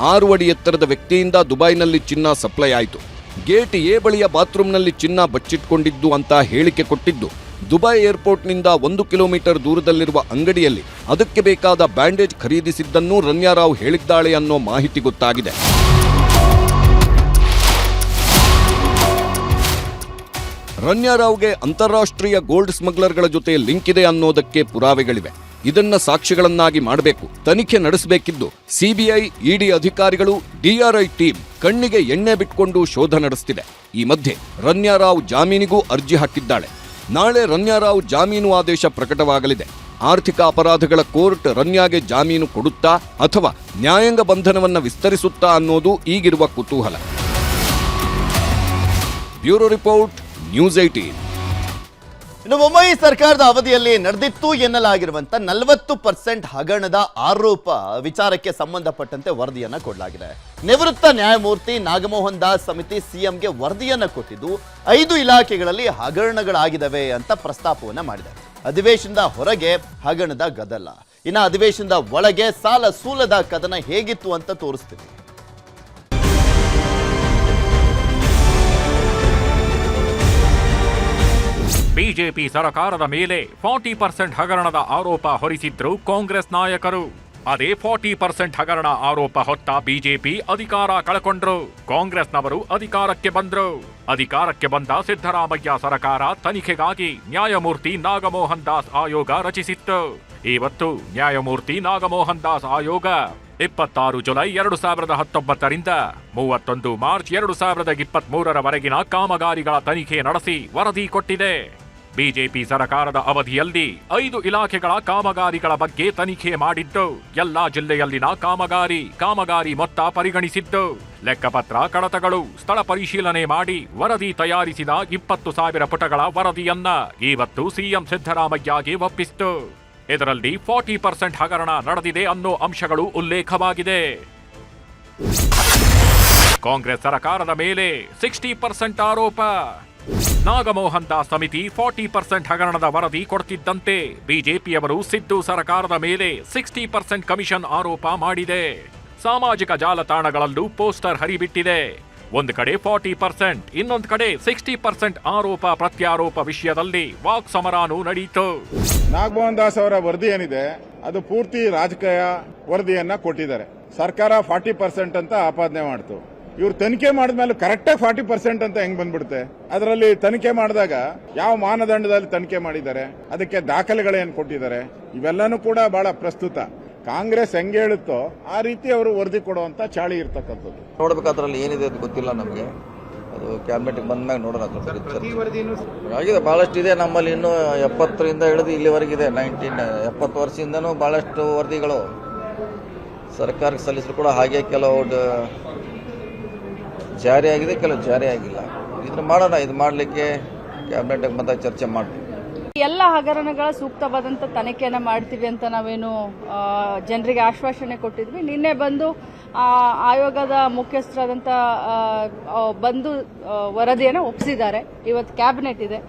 6 ಅಡಿ ಎತ್ತರದ ವ್ಯಕ್ತಿಯಿಂದ ದುಬೈನಲ್ಲಿ ಚಿನ್ನ ಸಪ್ಲೈ ಆಯಿತು. ಗೇಟ್ A ಬಳಿಯ ಬಾತ್ರೂಮ್ನಲ್ಲಿ ಚಿನ್ನ ಬಚ್ಚಿಟ್ಕೊಂಡಿದ್ದು ಅಂತ ಹೇಳಿಕೆ ಕೊಟ್ಟಿದ್ದು, ದುಬೈ ಏರ್ಪೋರ್ಟ್ನಿಂದ 1 ಕಿಲೋಮೀಟರ್ ದೂರದಲ್ಲಿರುವ ಅಂಗಡಿಯಲ್ಲಿ ಅದಕ್ಕೆ ಬೇಕಾದ ಬ್ಯಾಂಡೇಜ್ ಖರೀದಿಸಿದ್ದನ್ನು ರನ್ಯಾರಾವ್ ಹೇಳಿದ್ದಾಳೆ ಅನ್ನೋ ಮಾಹಿತಿ ಗೊತ್ತಾಗಿದೆ. ರನ್ಯಾರಾವ್ಗೆ ಅಂತಾರಾಷ್ಟ್ರೀಯ ಗೋಲ್ಡ್ ಸ್ಮಗ್ಲರ್ಗಳ ಜೊತೆ ಲಿಂಕ್ ಇದೆ ಅನ್ನೋದಕ್ಕೆ ಪುರಾವೆಗಳಿವೆ. ಇದನ್ನ ಸಾಕ್ಷಿಗಳನ್ನಾಗಿ ಮಾಡಬೇಕು, ತನಿಖೆ ನಡೆಸಬೇಕಿದ್ದು ಸಿಬಿಐ, ED ಅಧಿಕಾರಿಗಳು, DRI ಟೀಮ್ ಕಣ್ಣಿಗೆ ಎಣ್ಣೆ ಬಿಟ್ಕೊಂಡು ಶೋಧ ನಡೆಸುತ್ತಿದೆ. ಈ ಮಧ್ಯೆ ರನ್ಯಾರಾವ್ ಜಾಮೀನಿಗೂ ಅರ್ಜಿ ಹಾಕಿದ್ದಾಳೆ. ನಾಳೆ ರನ್ಯಾರಾವ್ ಜಾಮೀನು ಆದೇಶ ಪ್ರಕಟವಾಗಲಿದೆ. ಆರ್ಥಿಕ ಅಪರಾಧಗಳ ಕೋರ್ಟ್ ರನ್ಯಾಗೆ ಜಾಮೀನು ಕೊಡುತ್ತಾ ಅಥವಾ ನ್ಯಾಯಾಂಗ ಬಂಧನವನ್ನ ವಿಸ್ತರಿಸುತ್ತಾ ಅನ್ನೋದು ಈಗಿರುವ ಕುತೂಹಲ. Bureau report, news 18. ಇನ್ನು ಮುಂಬೈ ಸರ್ಕಾರದ ಅವಧಿಯಲ್ಲಿ ನಡೆದಿತ್ತು ಎನ್ನಲಾಗಿರುವಂತ 40% ಹಗರಣದ ಆರೋಪ ವಿಚಾರಕ್ಕೆ ಸಂಬಂಧಪಟ್ಟಂತೆ ವರದಿಯನ್ನ ಕೊಡಲಾಗಿದೆ. ನಿವೃತ್ತ ನ್ಯಾಯಮೂರ್ತಿ ನಾಗಮೋಹನ್ ದಾಸ್ ಸಮಿತಿ ಸಿಎಂಗೆ ವರದಿಯನ್ನ ಕೊಟ್ಟಿದ್ದು 5 ಇಲಾಖೆಗಳಲ್ಲಿ ಹಗರಣಗಳಾಗಿದ್ದಾವೆ ಅಂತ ಪ್ರಸ್ತಾಪವನ್ನ ಮಾಡಿದೆ. ಅಧಿವೇಶನದ ಹೊರಗೆ ಹಗರಣದ ಗದ್ದಲ, ಇನ್ನು ಅಧಿವೇಶನದ ಒಳಗೆ ಸಾಲ ಸೂಲದ ಕದನ ಹೇಗಿತ್ತು ಅಂತ ತೋರಿಸ್ತೀವಿ. ಬಿಜೆಪಿ ಸರ್ಕಾರದ ಮೇಲೆ 40% ಹಗರಣದ ಆರೋಪ ಹೊರಿಸಿದ್ರು ಕಾಂಗ್ರೆಸ್ ನಾಯಕರು. ಅದೇ 40% ಹಗರಣ ಆರೋಪ ಹೊತ್ತ ಬಿಜೆಪಿ ಅಧಿಕಾರ ಕಳಕೊಂಡ್ರು. ಕಾಂಗ್ರೆಸ್ನವರು ಅಧಿಕಾರಕ್ಕೆ ಬಂದ್ರು. ಅಧಿಕಾರಕ್ಕೆ ಬಂದ ಸಿದ್ದರಾಮಯ್ಯ ಸರ್ಕಾರ ತನಿಖೆಗಾಗಿ ನ್ಯಾಯಮೂರ್ತಿ ನಾಗಮೋಹನ್ ದಾಸ್ ಆಯೋಗ ರಚಿಸಿತ್ತು. ಇವತ್ತು ನ್ಯಾಯಮೂರ್ತಿ ನಾಗಮೋಹನ್ ದಾಸ್ ಆಯೋಗ 26 ಜುಲೈ 2019ರಿಂದ 31 ಮಾರ್ಚ್ 2023ರವರೆಗಿನ ಕಾಮಗಾರಿಗಳ ತನಿಖೆ ನಡೆಸಿ ವರದಿ ಕೊಟ್ಟಿದೆ. ಬಿಜೆಪಿ ಸರ್ಕಾರದ ಅವಧಿಯಲ್ಲಿ 5 ಇಲಾಖೆಗಳ ಕಾಮಗಾರಿಗಳ ಬಗ್ಗೆ ತನಿಖೆ ಮಾಡಿದ್ದು, ಎಲ್ಲಾ ಜಿಲ್ಲೆಯಲ್ಲಿನ ಕಾಮಗಾರಿ ಮೊತ್ತ ಪರಿಗಣಿಸಿದ್ದು, ಲೆಕ್ಕಪತ್ರ, ಕಡತಗಳು, ಸ್ಥಳ ಪರಿಶೀಲನೆ ಮಾಡಿ ವರದಿ ತಯಾರಿಸಿದ 20,000 ಪುಟಗಳ ವರದಿಯನ್ನ ಇವತ್ತು ಸಿಎಂ ಸಿದ್ದರಾಮಯ್ಯಗೆ ಒಪ್ಪಿಸಿತು. ಇದರಲ್ಲಿ 40% ಹಗರಣ ನಡೆದಿದೆ ಅನ್ನೋ ಅಂಶಗಳು ಉಲ್ಲೇಖವಾಗಿದೆ. ಕಾಂಗ್ರೆಸ್ ಸರ್ಕಾರದ ಮೇಲೆ 60% ಆರೋಪ. ನಾಗಮೋಹನ್ ದಾಸ್ ಸಮಿತಿ 40% ಹಗರಣದ ವರದಿ ಕೊಡ್ತಿದ್ದಂತೆ ಬಿಜೆಪಿಯವರು ಸಿದ್ದು ಸರ್ಕಾರದ ಮೇಲೆ 60% ಕಮಿಷನ್ ಆರೋಪ ಮಾಡಿದೆ. ಸಾಮಾಜಿಕ ಜಾಲತಾಣಗಳಲ್ಲೂ ಪೋಸ್ಟರ್ ಹರಿಬಿಟ್ಟಿದೆ. ಒಂದು ಕಡೆ 40%, ಇನ್ನೊಂದು ಕಡೆ 60% ಆರೋಪ ಪ್ರತ್ಯಾರೋಪ ವಿಷಯದಲ್ಲಿ ವಾಕ್ ಸಮರಾನೂ ನಡೆಯಿತು. ನಾಗಮೋಹನ್ ದಾಸ್ ಅವರ ವರದಿ ಏನಿದೆ ಅದು ಪೂರ್ತಿ ರಾಜಕೀಯ ವರದಿಯನ್ನ ಕೊಟ್ಟಿದ್ದಾರೆ. ಸರ್ಕಾರ 40% ಅಂತ ಆಪಾದನೆ ಮಾಡ್ತು. ಇವ್ರು ತನಿಖೆ ಮಾಡಿದ್ಮೇಲೆ ಕರೆಕ್ಟಾಗಿ 40% ಅಂತ ಹೆಂಗ್ ಬಂದ್ಬಿಡುತ್ತೆ? ಅದರಲ್ಲಿ ತನಿಖೆ ಮಾಡಿದಾಗ ಯಾವ ಮಾನದಂಡದಲ್ಲಿ ತನಿಖೆ ಮಾಡಿದ್ದಾರೆ, ಅದಕ್ಕೆ ದಾಖಲೆಗಳೇನು ಕೊಟ್ಟಿದ್ದಾರೆ, ಇವೆಲ್ಲನೂ ಕೂಡ ಬಹಳ ಪ್ರಸ್ತುತ. ಕಾಂಗ್ರೆಸ್ ಹೆಂಗೆ ಹೇಳುತ್ತೋ ಆ ರೀತಿ ಅವರು ವರದಿ ಕೊಡುವಂತ ಚಾಳಿ ಇರ್ತಕ್ಕಂಥದ್ದು. ನೋಡ್ಬೇಕಾದ್ರಲ್ಲಿ ಏನಿದೆ ಅಂತ ಗೊತ್ತಿಲ್ಲ ನಮಗೆ. ಅದು ಕ್ಯಾಬಿನೆಟ್ ಬಂದ್ಮ್ಯಾಗ ನೋಡೋಣ. ಆಗಿದೆ, ಬಹಳಷ್ಟು ಇದೆ ನಮ್ಮಲ್ಲಿ. ಇನ್ನು 70ರಿಂದ ಹಿಡಿದು ಇಲ್ಲಿವರೆಗಿದೆ. 70 ವರ್ಷದಿಂದನೂ ಬಹಳಷ್ಟು ವರದಿಗಳು ಸರ್ಕಾರಕ್ಕೆ ಸಲ್ಲಿಸಲು ಕೂಡ ಹಾಗೆ ಕೆಲವು ಜಾರಿ ಆಗಿದೆ, ಕೆಲವು ಜಾರಿ ಆಗಿಲ್ಲ. ಇದನ್ನ ಮಾಡೋಣ. ಇದು ಮಾಡಲಿಕ್ಕೆ ಕ್ಯಾಬಿನೆಟ್ ಬಂದಾಗ ಚರ್ಚೆ ಮಾಡ್ತೀವಿ. ಎಲ್ಲ ಹಗರಣಗಳ ಸೂಕ್ತವಾದಂಥ ತನಿಖೆಯನ್ನು ಮಾಡ್ತೀವಿ ಅಂತ ನಾವೇನು ಜನರಿಗೆ ಆಶ್ವಾಸನೆ ಕೊಟ್ಟಿದ್ವಿ. ನಿನ್ನೆ ಬಂದು ಆಯೋಗದ ಮುಖ್ಯಸ್ಥರಾದಂಥ ಬಂದು ವರದಿಯನ್ನು ಒಪ್ಪಿಸಿದ್ದಾರೆ. ಇವತ್ತು ಕ್ಯಾಬಿನೆಟ್ ಇದೆ.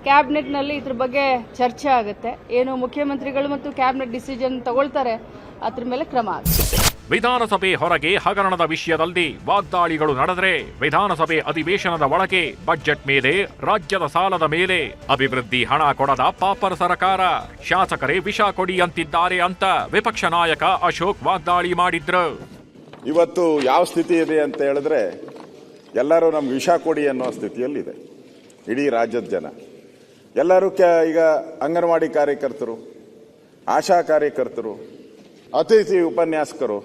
ಕ್ಯಾಬಿನೆಟ್ನಲ್ಲಿ ಇದ್ರ ಬಗ್ಗೆ ಚರ್ಚೆ ಆಗುತ್ತೆ. ಏನು ಮುಖ್ಯಮಂತ್ರಿಗಳು ಮತ್ತು ಕ್ಯಾಬಿನೆಟ್ ಡಿಸಿಷನ್ ತಗೊಳ್ತಾರೆ, ಅದ್ರ ಮೇಲೆ ಕ್ರಮ ಆಗುತ್ತೆ. ವಿಧಾನಸಭೆ ಹೊರಗೆ ಹಗರಣದ ವಿಷಯದಲ್ಲಿ ವಾಗ್ದಾಳಿಗಳು ನಡೆದರೆ, ವಿಧಾನಸಭೆ ಅಧಿವೇಶನದ ಒಳಗೆ ಬಜೆಟ್ ಮೇಲೆ, ರಾಜ್ಯದ ಸಾಲದ ಮೇಲೆ ಅಭಿವೃದ್ಧಿ ಹಣ ಕೊಡದ ಪಾಪರ್ ಸರ್ಕಾರ, ಶಾಸಕರೇ ವಿಷ ಕೊಡಿ ಅಂತಿದ್ದಾರೆ ಅಂತ ವಿಪಕ್ಷ ನಾಯಕ ಅಶೋಕ್ ವಾಗ್ದಾಳಿ ಮಾಡಿದ್ರು. ಇವತ್ತು ಯಾವ ಸ್ಥಿತಿ ಇದೆ ಅಂತ ಹೇಳಿದ್ರೆ, ಎಲ್ಲರೂ ನಮ್ಗೆ ವಿಷ ಕೊಡಿ ಅನ್ನೋ ಸ್ಥಿತಿಯಲ್ಲಿದೆ ಇಡೀ ರಾಜ್ಯದ ಜನ. ಎಲ್ಲರೂ ಈಗ ಅಂಗನವಾಡಿ ಕಾರ್ಯಕರ್ತರು, ಆಶಾ ಕಾರ್ಯಕರ್ತರು, ಅತಿಥಿ ಉಪನ್ಯಾಸಕರು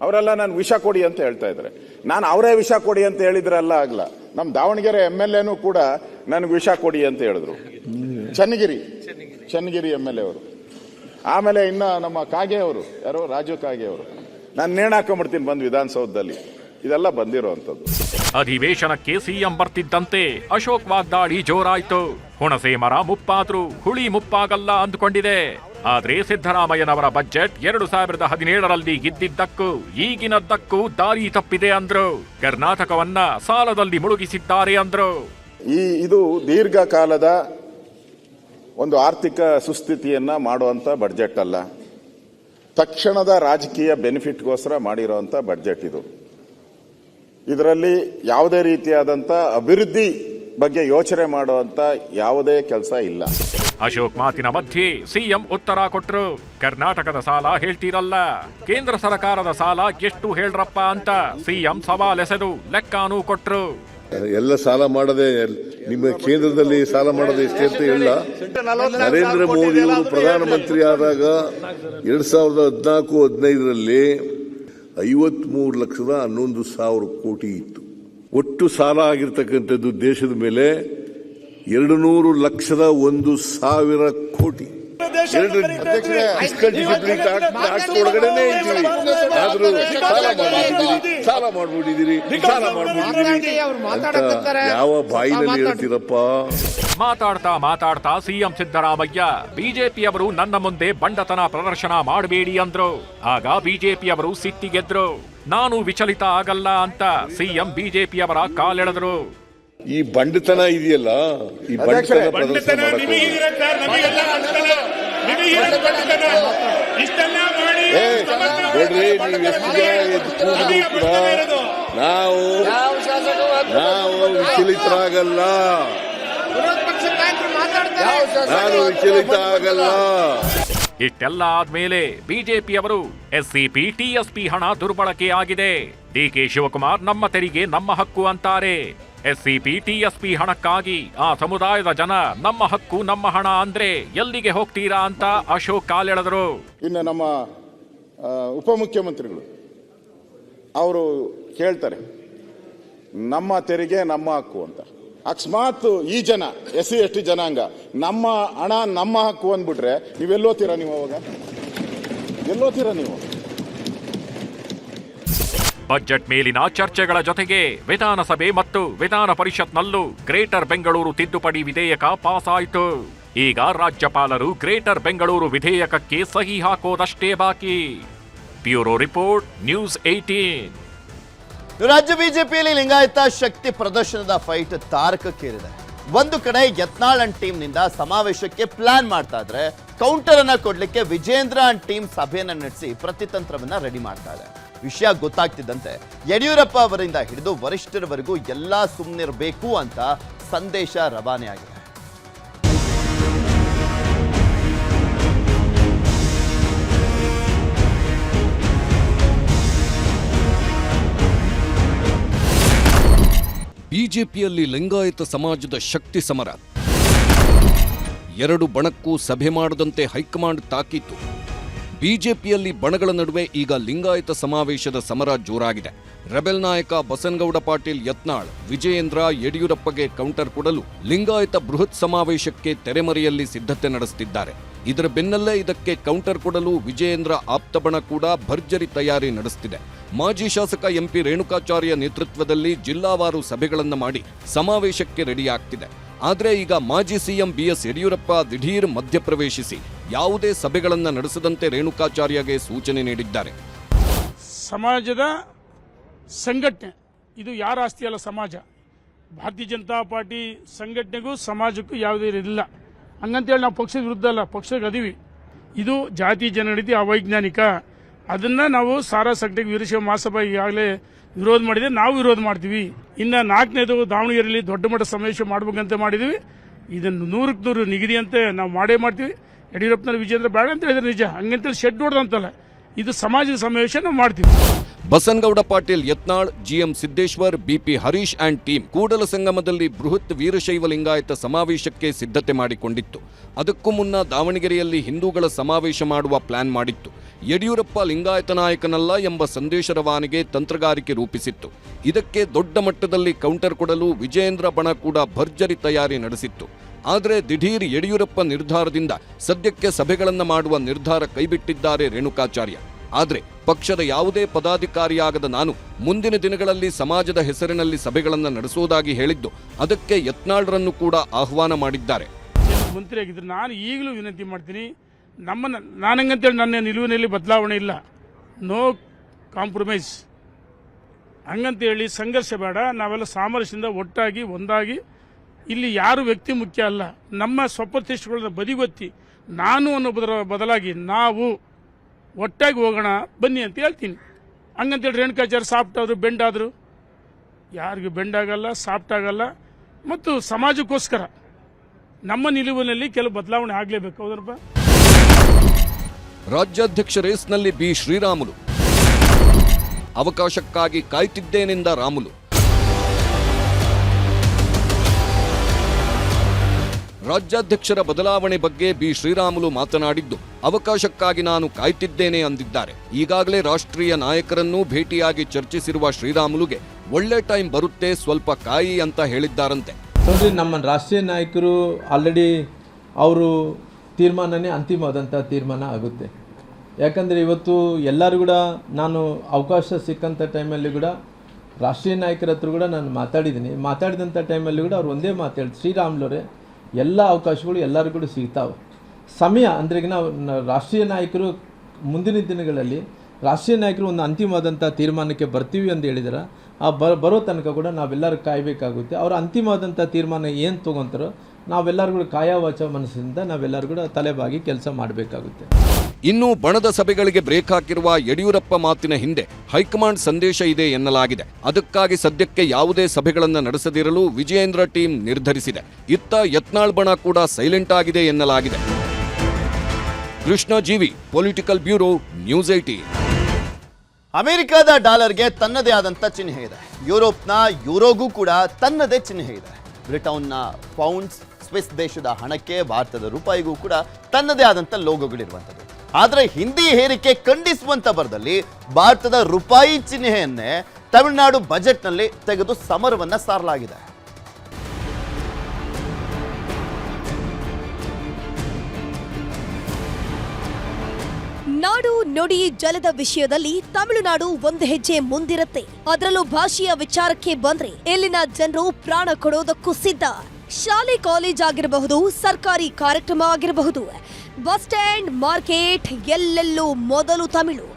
ಅವರೆಲ್ಲ ನಾನು ವಿಷ ಕೊಡಿ ಅಂತ ಹೇಳ್ತಾ ಇದ್ದಾರೆ. ನಾನು ಅವರೇ ವಿಷ ಕೊಡಿ ಅಂತ ಹೇಳಿದ್ರಲ್ಲ ಆಗಲ್ಲ. ನಮ್ಮ ದಾವಣಗೆರೆ MLA ಕೂಡ ನನಗೆ ವಿಷ ಕೊಡಿ ಅಂತ ಹೇಳಿದ್ರು. ಚನ್ನಗಿರಿ MLA ಅವರು. ಆಮೇಲೆ ಇನ್ನ ನಮ್ಮ ಕಾಗೆ ಅವರು, ಯಾರೋ ರಾಜು ಕಾಗೆ ಅವರು, ನಾನು ನೇಣು ಹಾಕೊಂಡ್ಬಿಡ್ತೀನಿ ಬಂದು ವಿಧಾನಸೌಧದಲ್ಲಿ. ಇದೆಲ್ಲ ಬಂದಿರೋಂಥದ್ದು. ಅಧಿವೇಶನಕ್ಕೆ ಸಿಎಂ ಬರ್ತಿದ್ದಂತೆ ಅಶೋಕ್ ವಾಗ್ದಾಳಿ ಜೋರಾಯ್ತು. ಹುಣಸೆ ಮರ ಮುಪ್ಪಾದ್ರೂ ಹುಳಿ ಮುಪ್ಪಾಗಲ್ಲ ಅಂದುಕೊಂಡಿದೆ. ಆದ್ರೆ ಸಿದ್ದರಾಮಯ್ಯನವರ ಬಜೆಟ್ 2017ರಲ್ಲಿ ಇದ್ದಿದ್ದಕ್ಕೂ ಈಗಿನದ್ದಕ್ಕೂ ದಾರಿ ತಪ್ಪಿದೆ ಅಂದ್ರು. ಕರ್ನಾಟಕವನ್ನ ಸಾಲದಲ್ಲಿ ಮುಳುಗಿಸಿದ್ದಾರೆ ಅಂದ್ರು. ಇದು ದೀರ್ಘಕಾಲದ ಒಂದು ಆರ್ಥಿಕ ಸುಸ್ಥಿತಿಯನ್ನ ಮಾಡುವಂತ ಬಜೆಟ್ ಅಲ್ಲ. ತಕ್ಷಣದ ರಾಜಕೀಯ ಬೆನಿಫಿಟ್ಗೋಸ್ಕರ ಮಾಡಿರುವಂತ ಬಜೆಟ್ ಇದು. ಇದರಲ್ಲಿ ಯಾವುದೇ ರೀತಿಯಾದಂತ ಅಭಿವೃದ್ಧಿ ಬಗ್ಗೆ ಯೋಚನೆ ಮಾಡುವಂತ ಯಾವುದೇ ಕೆಲಸ ಇಲ್ಲ. ಅಶೋಕ್ ಮಾತಿನ ಮಧ್ಯೆ ಸಿಎಂ ಉತ್ತರ ಕೊಟ್ರು. ಕರ್ನಾಟಕದ ಸಾಲ ಹೇಳ್ತೀರಲ್ಲ, ಕೇಂದ್ರ ಸರ್ಕಾರದ ಸಾಲ ಎಷ್ಟು ಹೇಳ್ರಪ್ಪ ಅಂತ ಸಿಎಂ ಸವಾಲೆಸೆದು ಲೆಕ್ಕಾನೂ ಕೊಟ್ರು. ಎಲ್ಲ ಸಾಲ ಮಾಡದೆ ನಿಮ್ಮ ಕೇಂದ್ರದಲ್ಲಿ ಸಾಲ ಮಾಡದೆ ಎಷ್ಟೇ ಅಂತ ಹೇಳ. ನರೇಂದ್ರ ಮೋದಿ ಅವರು ಪ್ರಧಾನಮಂತ್ರಿ ಆದಾಗ 2014-15ರಲ್ಲಿ 53,11,000 ಕೋಟಿ ಇತ್ತು. ಒಟ್ಟು ಸಾಲ ಆಗಿರ್ತಕ್ಕಂಥದ್ದು ದೇಶದ ಮೇಲೆ 200,01,000 ಕೋಟಿ. ಫಿಸ್ಕಲ್ ಡಿಸಿಪ್ಲಿನ್ ಆಕ್ಟ್ ಒಳಗಡೆನೆ ಇದ್ದೀವಿ. ಆದ್ರೂ ಸಾಲ ಮಾಡ್ಬಿಟ್ಟಿದ್ದೀರಿ ಯಾವ ಬಾಯಿನಲ್ಲಿ ಹೇಳ್ತೀರಪ್ಪ? ಮಾತಾಡ್ತಾ ಸಿಎಂ ಸಿದ್ದರಾಮಯ್ಯ ಬಿಜೆಪಿಯವರು ನನ್ನ ಮುಂದೆ ಬಂಡತನ ಪ್ರದರ್ಶನ ಮಾಡಬೇಡಿ ಅಂದ್ರು. ಆಗ ಬಿಜೆಪಿಯವರು ಸಿಟ್ಟಿಗೆದ್ರು. ನಾನು ವಿಚಲಿತ ಆಗಲ್ಲ ಅಂತ ಸಿಎಂ ಬಿಜೆಪಿಯವರ ಕಾಲೆಳೆದ್ರು. ಈ ಬಂಡತನ ಇದೆಯಲ್ಲ, ಈ ಬಂಡತನ ಪ್ರದರ್ಶನ ನೋಡ್ರಿ, ನೀವು ಎಷ್ಟು ಜನ ಕೂಡ ನಾವು ವಿಚಲಿತರಾಗಲ್ಲ. ನಾನು ವಿಚಲಿತ ಆಗಲ್ಲ. ಇಷ್ಟೆಲ್ಲ ಆದ್ಮೇಲೆ ಬಿಜೆಪಿಯವರು ಎಸ್ಸಿಪಿ, ಟಿಎಸ್ಪಿ ಹಣ ದುರ್ಬಳಕೆ ಆಗಿದೆ, ಡಿಕೆ ಶಿವಕುಮಾರ್ ನಮ್ಮ ತೆರಿಗೆ ನಮ್ಮ ಹಕ್ಕು ಅಂತಾರೆ. ಎಸ್ಸಿಪಿ ಟಿಎಸ್ಪಿ ಹಣಕ್ಕಾಗಿ ಆ ಸಮುದಾಯದ ಜನ ನಮ್ಮ ಹಕ್ಕು ನಮ್ಮ ಹಣ ಅಂದ್ರೆ ಎಲ್ಲಿಗೆ ಹೋಗ್ತೀರಾ ಅಂತ ಅಶೋಕ್ ಕಾಲೆಳೆದರು. ಇನ್ನು ನಮ್ಮ ಉಪಮುಖ್ಯಮಂತ್ರಿಗಳು ಅವರು ಕೇಳ್ತಾರೆ ನಮ್ಮ ತೆರಿಗೆ ನಮ್ಮ ಹಕ್ಕು ಅಂತ. ಅಕಸ್ಮಾತ್ ಈ ಜನ SC ST ಜನಾಂಗ ನಮ್ಮ ಹಣ ನಮ್ಮ ಹಕ್ಕು ಅಂದ್ಬಿಟ್ರೆ ನೀವೆಲ್ಲೋತೀರಾ? ನೀವು ಅವಾಗ ಎಲ್ಲೋತೀರಾ ನೀವು? ಬಜೆಟ್ ಮೇಲಿನ ಚರ್ಚೆಗಳ ಜೊತೆಗೆ ವಿಧಾನಸಭೆ ಮತ್ತು ವಿಧಾನ ಪರಿಷತ್ನಲ್ಲೂ ಗ್ರೇಟರ್ ಬೆಂಗಳೂರು ತಿದ್ದುಪಡಿ ವಿಧೇಯಕ ಪಾಸ್ ಆಯಿತು. ಈಗ ರಾಜ್ಯಪಾಲರು ಗ್ರೇಟರ್ ಬೆಂಗಳೂರು ವಿಧೇಯಕಕ್ಕೆ ಸಹಿ ಹಾಕೋದಷ್ಟೇ ಬಾಕಿ. Bureau report, news 18. ರಾಜ್ಯ ಬಿಜೆಪಿಯಲ್ಲಿ ಲಿಂಗಾಯತ ಶಕ್ತಿ ಪ್ರದರ್ಶನದ ಫೈಟ್ ತಾರಕಕ್ಕೇರಿದೆ. ಒಂದು ಕಡೆ ಯತ್ನಾಳ್ ಅಂಡ್ ಟೀಮ್ ನಿಂದ ಸಮಾವೇಶಕ್ಕೆ ಪ್ಲಾನ್ ಮಾಡ್ತಾ ಇದ್ರೆ, ಕೌಂಟರ್ ಅನ್ನ ಕೊಡ್ಲಿಕ್ಕೆ ವಿಜೇಂದ್ರ ಅಂಡ್ ಟೀಮ್ ಸಭೆಯನ್ನ ನಡೆಸಿ ಪ್ರತಿತಂತ್ರವನ್ನ ರೆಡಿ ಮಾಡ್ತಾ ಇದೆ. ವಿಷಯ ಗೊತ್ತಾಗ್ತಿದ್ದಂತೆ ಯಡಿಯೂರಪ್ಪ ಅವರಿಂದ ಹಿಡಿದು ವರಿಷ್ಠರವರೆಗೂ ಎಲ್ಲಾ ಸುಮ್ಮನಿರಬೇಕು ಅಂತ ಸಂದೇಶ ರವಾನೆ ಆಗಿದೆ. ಬಿಜೆಪಿಯಲ್ಲಿ ಲಿಂಗಾಯತ ಸಮಾಜದ ಶಕ್ತಿ ಸಮರ. ಎರಡು ಬಣಕ್ಕೂ ಸಭೆ ಮಾಡದಂತೆ ಹೈಕಮಾಂಡ್ ತಾಕೀತು. ಬಿಜೆಪಿಯಲ್ಲಿ ಬಣಗಳ ನಡುವೆ ಈಗ ಲಿಂಗಾಯತ ಸಮಾವೇಶದ ಸಮರ ಜೋರಾಗಿದೆ. ರೆಬೆಲ್ ನಾಯಕ ಬಸನಗೌಡ ಪಾಟೀಲ್ ಯತ್ನಾಳ್ ವಿಜಯೇಂದ್ರ ಯಡಿಯೂರಪ್ಪಗೆ ಕೌಂಟರ್ ಕೊಡಲು ಲಿಂಗಾಯತ ಬೃಹತ್ ಸಮಾವೇಶಕ್ಕೆ ತೆರೆಮರೆಯಲ್ಲಿ ಸಿದ್ಧತೆ ನಡೆಸುತ್ತಿದ್ದಾರೆ. ಇದರ ಬೆನ್ನಲ್ಲೇ ಇದಕ್ಕೆ ಕೌಂಟರ್ ಕೊಡಲು ವಿಜಯೇಂದ್ರ ಆಪ್ತ ಬಣ ಕೂಡ ಭರ್ಜರಿ ತಯಾರಿ ನಡೆಸುತ್ತಿದೆ. ಮಾಜಿ ಶಾಸಕ ಎಂಪಿ ರೇಣುಕಾಚಾರ್ಯ ನೇತೃತ್ವದಲ್ಲಿ ಜಿಲ್ಲಾವಾರು ಸಭೆಗಳನ್ನು ಮಾಡಿ ಸಮಾವೇಶಕ್ಕೆ ರೆಡಿಯಾಗ್ತಿದೆ. ಆದರೆ ಈಗ ಮಾಜಿ ಸಿಎಂ BS ಯಡಿಯೂರಪ್ಪ ದಿಢೀರ್ ಮಧ್ಯಪ್ರವೇಶಿಸಿ ಯಾವುದೇ ಸಭೆಗಳನ್ನು ನಡೆಸದಂತೆ ರೇಣುಕಾಚಾರ್ಯಗೆ ಸೂಚನೆ ನೀಡಿದ್ದಾರೆ. ಸಮಾಜದ ಸಂಘಟನೆ ಇದು ಯಾರ ಆಸ್ತಿ ಅಲ್ಲ. ಸಮಾಜ, ಭಾರತೀಯ ಜನತಾ ಪಾರ್ಟಿ ಸಂಘಟನೆಗೂ ಸಮಾಜಕ್ಕೂ ಯಾವುದೇ ಇಲ್ಲ. ಹಂಗಂತೇಳಿ ನಾವು ಪಕ್ಷದ ವಿರುದ್ಧ ಅಲ್ಲ, ಪಕ್ಷಕ್ಕೆ ಅದೀವಿ. ಇದು ಜಾತಿ ಜನಗಣತಿ ಅವೈಜ್ಞಾನಿಕ. ಅದನ್ನ ನಾವು ಸಾರಾ ಸಂಘಟನೆಗೆ ವೀರಶೈವ ಮಹಾಸಭಾ ಈಗಾಗಲೇ ವಿರೋಧ ಮಾಡಿದೆ, ನಾವು ವಿರೋಧ ಮಾಡ್ತೀವಿ. ಇನ್ನು 4ನೇದು ದಾವಣಗೆರೆಯಲ್ಲಿ ದೊಡ್ಡ ಮಟ್ಟ ಸಮಾವೇಶ ಮಾಡಬೇಕಂತ ಮಾಡಿದ್ವಿ. ಇದನ್ನು 100ಕ್ಕೆ 100 ನಿಗದಿಯಂತೆ ನಾವು ಮಾಡೇ ಮಾಡ್ತೀವಿ. ಯಡಿಯೂರಪ್ಪನ ವಿಜೇಂದ್ರ ಬೇಡ ಅಂತ ಹೇಳಿದ್ರೆ ನಿಜ, ಹಂಗಂತೇಳಿ ಶೆಡ್ ಹೊಡೆದಂತಲ್ಲ. ಇದು ಸಮಾಜದ ಸಮಾವೇಶ ನಾವು ಮಾಡ್ತೀವಿ. Basanagouda Patil Yatnal, GM Siddeshwar, BP Harish and team ಕೂಡಲ ಸಂಗಮದಲ್ಲಿ ಬೃಹತ್ ವೀರಶೈವ ಲಿಂಗಾಯತ ಸಮಾವೇಶಕ್ಕೆ ಸಿದ್ಧತೆ ಮಾಡಿಕೊಂಡಿತ್ತು. ಅದಕ್ಕೂ ಮುನ್ನ ದಾವಣಗೆರೆಯಲ್ಲಿ ಹಿಂದೂಗಳ ಸಮಾವೇಶ ಮಾಡುವ ಪ್ಲಾನ್ ಮಾಡಿತ್ತು. ಯಡಿಯೂರಪ್ಪ ಲಿಂಗಾಯತ ನಾಯಕನಲ್ಲ ಎಂಬ ಸಂದೇಶ ರವಾನೆಗೆ ತಂತ್ರಗಾರಿಕೆ ರೂಪಿಸಿತ್ತು. ಇದಕ್ಕೆ ದೊಡ್ಡ ಮಟ್ಟದಲ್ಲಿ ಕೌಂಟರ್ ಕೊಡಲು ವಿಜಯೇಂದ್ರ ಬಣ ಕೂಡ ಭರ್ಜರಿ ತಯಾರಿ ನಡೆಸಿತ್ತು. ಆದರೆ ದಿಢೀರ್ ಯಡಿಯೂರಪ್ಪ ನಿರ್ಧಾರದಿಂದ ಸದ್ಯಕ್ಕೆ ಸಭೆಗಳನ್ನು ಮಾಡುವ ನಿರ್ಧಾರ ಕೈಬಿಟ್ಟಿದ್ದಾರೆ ರೇಣುಕಾಚಾರ್ಯ. ಆದರೆ ಪಕ್ಷದ ಯಾವುದೇ ಪದಾಧಿಕಾರಿಯಾಗದ ನಾನು ಮುಂದಿನ ದಿನಗಳಲ್ಲಿ ಸಮಾಜದ ಹೆಸರಿನಲ್ಲಿ ಸಭೆಗಳನ್ನು ನಡೆಸುವುದಾಗಿ ಹೇಳಿದ್ದು, ಅದಕ್ಕೆ ಯತ್ನಾಳ್ರನ್ನು ಕೂಡ ಆಹ್ವಾನ ಮಾಡಿದ್ದಾರೆ. ಮಂತ್ರಿಯಾಗಿದ್ದರೆ ನಾನು ಈಗಲೂ ವಿನಂತಿ ಮಾಡ್ತೀನಿ, ನಾನಂಗಂತೇಳಿ ನನ್ನ ನಿಲುವಿನಲ್ಲಿ ಬದಲಾವಣೆ ಇಲ್ಲ. No compromise. ಹಂಗಂತೇಳಿ ಸಂಘರ್ಷ ಬೇಡ. ನಾವೆಲ್ಲ ಸಾಮರಸ್ಯದಿಂದ ಒಟ್ಟಾಗಿ ಒಂದಾಗಿ, ಇಲ್ಲಿ ಯಾರು ವ್ಯಕ್ತಿ ಮುಖ್ಯ ಅಲ್ಲ, ನಮ್ಮ ಸ್ವಪ್ರತಿಷ್ಠೆಗಳನ್ನ ಬದಿಗೊತ್ತಿ ನಾನು ಅನ್ನೋದರ ಬದಲಾಗಿ ನಾವು ಒಟ್ಟಾಗಿ ಹೋಗೋಣ ಬನ್ನಿ ಅಂತ ಹೇಳ್ತೀನಿ. ಹಂಗಂತೇಳಿ ರೇಣುಕಾಚಾರ್ಯ ಸಾಫ್ಟ್ ಆದರು ಬೆಂಡ್ ಆದರು, ಯಾರಿಗೂ ಬೆಂಡ್ ಆಗಲ್ಲ, ಸಾಫ್ಟ್ ಆಗಲ್ಲ. ಮತ್ತು ಸಮಾಜಕ್ಕೋಸ್ಕರ ನಮ್ಮ ನಿಲುವಿನಲ್ಲಿ ಕೆಲವು ಬದಲಾವಣೆ ಆಗಲೇಬೇಕು. ಹೌದಪ್ಪ. ರಾಜ್ಯಾಧ್ಯಕ್ಷ ರೇಸ್ನಲ್ಲಿ ಬಿ ಶ್ರೀರಾಮುಲು, ಅವಕಾಶಕ್ಕಾಗಿ ಕಾಯ್ತಿದ್ದೇನೆಂದ ರಾಮುಲು. ರಾಜ್ಯಾಧ್ಯಕ್ಷರ ಬದಲಾವಣೆ ಬಗ್ಗೆ ಬಿ ಶ್ರೀರಾಮುಲು ಮಾತನಾಡಿದ್ದು, ಅವಕಾಶಕ್ಕಾಗಿ ನಾನು ಕಾಯ್ತಿದ್ದೇನೆ ಅಂದಿದ್ದಾರೆ. ಈಗಾಗಲೇ ರಾಷ್ಟ್ರೀಯ ನಾಯಕರನ್ನೂ ಭೇಟಿಯಾಗಿ ಚರ್ಚಿಸಿರುವ ಶ್ರೀರಾಮುಲುಗೆ ಒಳ್ಳೆ ಟೈಮ್ ಬರುತ್ತೆ, ಸ್ವಲ್ಪ ಕಾಯಿ ಅಂತ ಹೇಳಿದ್ದಾರಂತೆ. ನೋಡ್ರಿ, ನಮ್ಮ ರಾಷ್ಟ್ರೀಯ ನಾಯಕರು ಆಲ್ರೆಡಿ ಅವರು ತೀರ್ಮಾನನೇ ಅಂತಿಮವಾದಂಥ ತೀರ್ಮಾನ ಆಗುತ್ತೆ. ಯಾಕಂದರೆ ಇವತ್ತು ಎಲ್ಲರೂ ಕೂಡ ನಾನು ಅವಕಾಶ ಸಿಕ್ಕಂಥ ಟೈಮಲ್ಲಿ ಕೂಡ ರಾಷ್ಟ್ರೀಯ ನಾಯಕರ ಹತ್ರ ಕೂಡ ನಾನು ಮಾತಾಡಿದಂಥ ಟೈಮಲ್ಲಿ ಕೂಡ ಅವ್ರು ಒಂದೇ ಮಾತು ಹೇಳಿ, ಶ್ರೀರಾಮುಲುರೇ ಎಲ್ಲ ಅವಕಾಶಗಳು ಎಲ್ಲರಿಗೂ ಕೂಡ ಸಿಗ್ತಾವೆ. ಸಮಯ ಅಂದರೆ ನಾವು ರಾಷ್ಟ್ರೀಯ ನಾಯಕರು ಮುಂದಿನ ದಿನಗಳಲ್ಲಿ ರಾಷ್ಟ್ರೀಯ ನಾಯಕರು ಒಂದು ಅಂತಿಮವಾದಂಥ ತೀರ್ಮಾನಕ್ಕೆ ಬರ್ತೀವಿ ಅಂತ ಹೇಳಿದರೆ ಆ ಬರೋ ತನಕ ಕೂಡ ನಾವೆಲ್ಲರೂ ಕಾಯಬೇಕಾಗುತ್ತೆ. ಅವರ ಅಂತಿಮವಾದಂಥ ತೀರ್ಮಾನ ಏನು ತೊಗೊತಾರೋ ನಾವೆಲ್ಲರೂ ಕೂಡ ಕಾಯವಾಚ ಮನಸ್ಸಿಂದ ನಾವೆಲ್ಲರೂ ಕೂಡ ತಲೆಬಾಗಿ ಕೆಲಸ ಮಾಡಬೇಕಾಗುತ್ತೆ. ಇನ್ನು ಬಣದ ಸಭೆಗಳಿಗೆ ಬ್ರೇಕ್ ಹಾಕಿರುವ ಯಡಿಯೂರಪ್ಪ ಮಾತಿನ ಹಿಂದೆ ಹೈಕಮಾಂಡ್ ಸಂದೇಶ ಇದೆ ಎನ್ನಲಾಗಿದೆ. ಅದಕ್ಕಾಗಿ ಸದ್ಯಕ್ಕೆ ಯಾವುದೇ ಸಭೆಗಳನ್ನು ನಡೆಸದಿರಲು ವಿಜಯೇಂದ್ರ ಟೀಮ್ ನಿರ್ಧರಿಸಿದೆ. ಇತ್ತ ಯತ್ನಾಳ್ ಬಣ ಕೂಡ ಸೈಲೆಂಟ್ ಆಗಿದೆ ಎನ್ನಲಾಗಿದೆ. ಕೃಷ್ಣ ಜೀವಿ, ಪೊಲಿಟಿಕಲ್ ಬ್ಯೂರೋ, ನ್ಯೂಸ್ 18. ಅಮೆರಿಕದ ಡಾಲರ್ಗೆ ತನ್ನದೇ ಆದಂಥ ಚಿಹ್ನೆ ಇದೆ. ಯುರೋಪ್ನ ಯೂರೋಗೂ ಕೂಡ ತನ್ನದೇ ಚಿಹ್ನೆ ಇದೆ. ಬ್ರಿಟನ್ನ ಪೌಂಡ್ಸ್, ಸ್ವಿಸ್ ದೇಶದ ಹಣಕ್ಕೆ, ಭಾರತದ ರೂಪಾಯಿಗೂ ಕೂಡ ತನ್ನದೇ ಆದಂಥ ಲೋಗೋಗಳಿರುವಂಥದ್ದು. ಆದರೆ ಹಿಂದಿ ಹೇರಿಕೆ ಖಂಡಿಸುವಂತ ಬರದಲ್ಲಿ ಭಾರತದ ರೂಪಾಯಿ ಚಿಹ್ನೆಯನ್ನೇ ತಮಿಳುನಾಡು ಬಜೆಟ್ನಲ್ಲಿ ತೆಗೆದು ಸಮರವನ್ನ ಸಾರಲಾಗಿದೆ. ನಾಡು ನುಡಿ ಜಲದ ವಿಷಯದಲ್ಲಿ ತಮಿಳುನಾಡು ಒಂದು ಹೆಜ್ಜೆ ಮುಂದಿರುತ್ತೆ. ಅದರಲ್ಲೂ ಭಾಷೆಯ ವಿಚಾರಕ್ಕೆ ಬಂದ್ರೆ ಇಲ್ಲಿನ ಜನರು ಪ್ರಾಣ ಕೊಡೋದಕ್ಕೂ ಸಿದ್ಧ. ಶಾಲೆ ಕಾಲೇಜ್ ಆಗಿರಬಹುದು, ಸರ್ಕಾರಿ ಕಾರ್ಯಕ್ರಮ ಆಗಿರಬಹುದು, ಬಸ್ ಸ್ಟ್ಯಾಂಡ್, ಮಾರ್ಕೆಟ್, ಎಲ್ಲೆಲ್ಲೂ ಮೊದಲು ತಮಿಳು,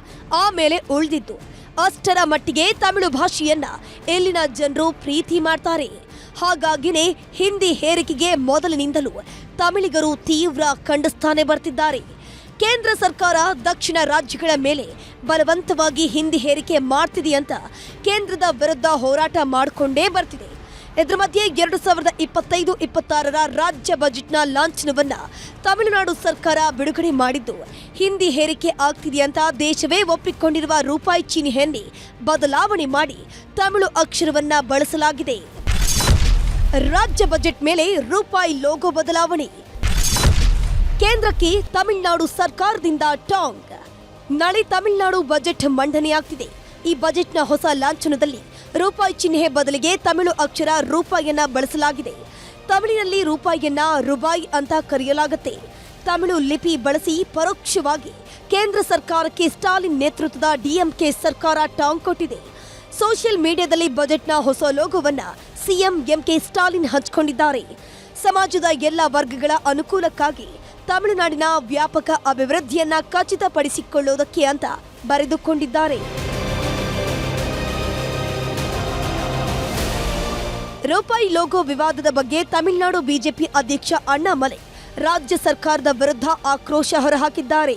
ಆಮೇಲೆ ಉಳಿದಿದ್ದು. ಅಷ್ಟರ ಮಟ್ಟಿಗೆ ತಮಿಳು ಭಾಷೆಯನ್ನ ಇಲ್ಲಿನ ಜನರು ಪ್ರೀತಿ ಮಾಡ್ತಾರೆ. ಹಾಗಾಗಿನೇ ಹಿಂದಿ ಹೇರಿಕೆಗೆ ಮೊದಲಿನಿಂದಲೂ ತಮಿಳಿಗರು ತೀವ್ರ ಖಂಡಿಸ್ತಾನೆ ಬರ್ತಿದ್ದಾರೆ. ಕೇಂದ್ರ ಸರ್ಕಾರ ದಕ್ಷಿಣ ರಾಜ್ಯಗಳ ಮೇಲೆ ಬಲವಂತವಾಗಿ ಹಿಂದಿ ಹೇರಿಕೆ ಮಾಡ್ತಿದೆಯಂತ ಕೇಂದ್ರದ ವಿರುದ್ಧ ಹೋರಾಟ ಮಾಡಿಕೊಂಡೇ ಬರ್ತಿದೆ. ಇದರ ಮಧ್ಯೆ 2025-26ರ ರಾಜ್ಯ ಬಜೆಟ್ನ ಲಾಂಛನವನ್ನ ತಮಿಳುನಾಡು ಸರ್ಕಾರ ಬಿಡುಗಡೆ ಮಾಡಿದ್ದು, ಹಿಂದಿ ಹೇರಿಕೆ ಆಗ್ತಿದೆಯಂತ ದೇಶವೇ ಒಪ್ಪಿಕೊಂಡಿರುವ ರೂಪಾಯಿ ಚಿಹ್ನೆಯನ್ನೇ ಬದಲಾವಣೆ ಮಾಡಿ ತಮಿಳು ಅಕ್ಷರವನ್ನ ಬಳಸಲಾಗಿದೆ. ರಾಜ್ಯ ಬಜೆಟ್ ಮೇಲೆ ರೂಪಾಯಿ ಲೋಗೋ ಬದಲಾವಣೆ. ಕೇಂದ್ರಕ್ಕೆ ತಮಿಳುನಾಡು ಸರ್ಕಾರದಿಂದ ಟಾಂಗ್. ನಾಳೆ ತಮಿಳುನಾಡು ಬಜೆಟ್ ಮಂಡನೆಯಾಗ್ತಿದೆ. ಈ ಬಜೆಟ್ನ ಹೊಸ ಲಾಂಛನದಲ್ಲಿ ರೂಪಾಯಿ ಚಿಹ್ನೆ ಬದಲಿಗೆ ತಮಿಳು ಅಕ್ಷರ ರೂಪಾಯಿಯನ್ನ ಬಳಸಲಾಗಿದೆ. ತಮಿಳಿನಲ್ಲಿ ರೂಪಾಯಿಯನ್ನ ರುಬಾಯಿ ಅಂತ ಕರೆಯಲಾಗುತ್ತೆ. ತಮಿಳು ಲಿಪಿ ಬಳಸಿ ಪರೋಕ್ಷವಾಗಿ ಕೇಂದ್ರ ಸರ್ಕಾರಕ್ಕೆ ಸ್ಟಾಲಿನ್ ನೇತೃತ್ವದ ಡಿಎಂಕೆ ಸರ್ಕಾರ ಟಾಂಗ್ ಕೊಟ್ಟಿದೆ. ಸೋಷಿಯಲ್ ಮೀಡಿಯಾದಲ್ಲಿ ಬಜೆಟ್ನ ಹೊಸ ಲೋಗೋವನ್ನ ಸಿಎಂ ಎಂಕೆ ಸ್ಟಾಲಿನ್ ಹಂಚಿಕೊಂಡಿದ್ದಾರೆ. ಸಮಾಜದ ಎಲ್ಲ ವರ್ಗಗಳ ಅನುಕೂಲಕ್ಕಾಗಿ ತಮಿಳುನಾಡಿನ ವ್ಯಾಪಕ ಅಭಿವೃದ್ಧಿಯನ್ನ ಖಚಿತಪಡಿಸಿಕೊಳ್ಳುವುದಕ್ಕೆ ಅಂತ ಬರೆದುಕೊಂಡಿದ್ದಾರೆ. ರೂಪಾಯಿ ಲೋಗೋ ವಿವಾದದ ಬಗ್ಗೆ ತಮಿಳುನಾಡು ಬಿಜೆಪಿ ಅಧ್ಯಕ್ಷ ಅಣ್ಣಾಮಲೈ ರಾಜ್ಯ ಸರ್ಕಾರದ ವಿರುದ್ಧ ಆಕ್ರೋಶ ಹೊರಹಾಕಿದ್ದಾರೆ.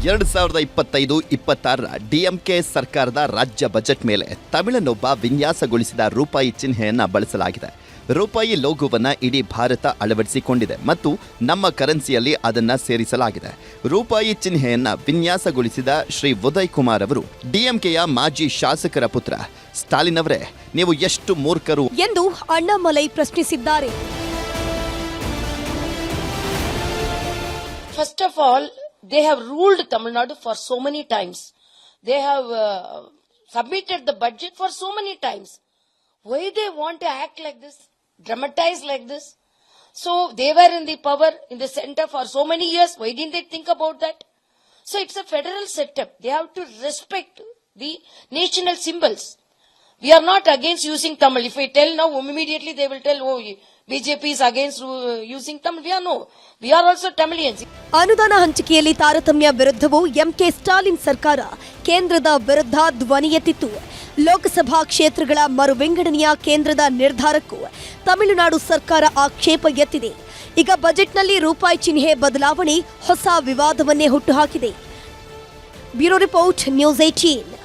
2025-26ರ ಡಿಎಂಕೆ ಸರ್ಕಾರದ ರಾಜ್ಯ ಬಜೆಟ್ ಮೇಲೆ ತಮಿಳನೊಬ್ಬ ವಿನ್ಯಾಸಗೊಳಿಸಿದ ರೂಪಾಯಿ ಚಿಹ್ನೆಯನ್ನ ಬಳಸಲಾಗಿದೆ. ರೂಪಾಯಿ ಲೋಗೋವನ್ನ ಇಡೀ ಭಾರತ ಅಳವಡಿಸಿಕೊಂಡಿದೆ ಮತ್ತು ನಮ್ಮ ಕರೆನ್ಸಿಯಲ್ಲಿ ಅದನ್ನ ಸೇರಿಸಲಾಗಿದೆ. ರೂಪಾಯಿ ಚಿಹ್ನೆಯನ್ನ ವಿನ್ಯಾಸಗೊಳಿಸಿದ ಶ್ರೀ ಉದಯ್ ಕುಮಾರ್ ಅವರು ಡಿಎಂಕೆಯ ಮಾಜಿ ಶಾಸಕರ ಪುತ್ರ. ಸ್ಟಾಲಿನ್ ಅವರೇ, ನೀವು ಎಷ್ಟು ಮೂರ್ಖರು ಎಂದು ಅಣ್ಣಾಮಲೈ ಪ್ರಶ್ನಿಸಿದ್ದಾರೆ. First of all, they have ruled Tamil Nadu for so many times. They have submitted the budget for so many times. Why they want to act like this? Dramatize like this? So they were in the power in the center for so many years. Why didn't they think about that? So it's a federal setup. They have to respect the national symbols. We are not against using Tamil. If I tell now, immediately they will tell, oh, BJP is against using Tamil. We are also Tamilians. ಅನುದಾನ ಹಂಚಿಕೆಯಲ್ಲಿ ತಾರತಮ್ಯ ವಿರುದ್ಧವೂ ಎಂಕೆ ಸ್ಟಾಲಿನ್ ಸರ್ಕಾರ ಕೇಂದ್ರದ ವಿರುದ್ಧ ಧ್ವನಿ ಎತ್ತಿತ್ತು. ಲೋಕಸಭಾ ಕ್ಷೇತ್ರಗಳ ಮರು ವಿಂಗಡಣೆಯ ಕೇಂದ್ರದ ನಿರ್ಧಾರಕ್ಕೂ ತಮಿಳುನಾಡು ಸರ್ಕಾರ ಆಕ್ಷೇಪ ಎತ್ತಿದೆ. ಈಗ ಬಜೆಟ್ನಲ್ಲಿ ರೂಪಾಯಿ ಚಿಹ್ನೆ ಬದಲಾವಣೆ ಹೊಸ ವಿವಾದವನ್ನೇ ಹುಟ್ಟುಹಾಕಿದೆ. Bureau report, news 18.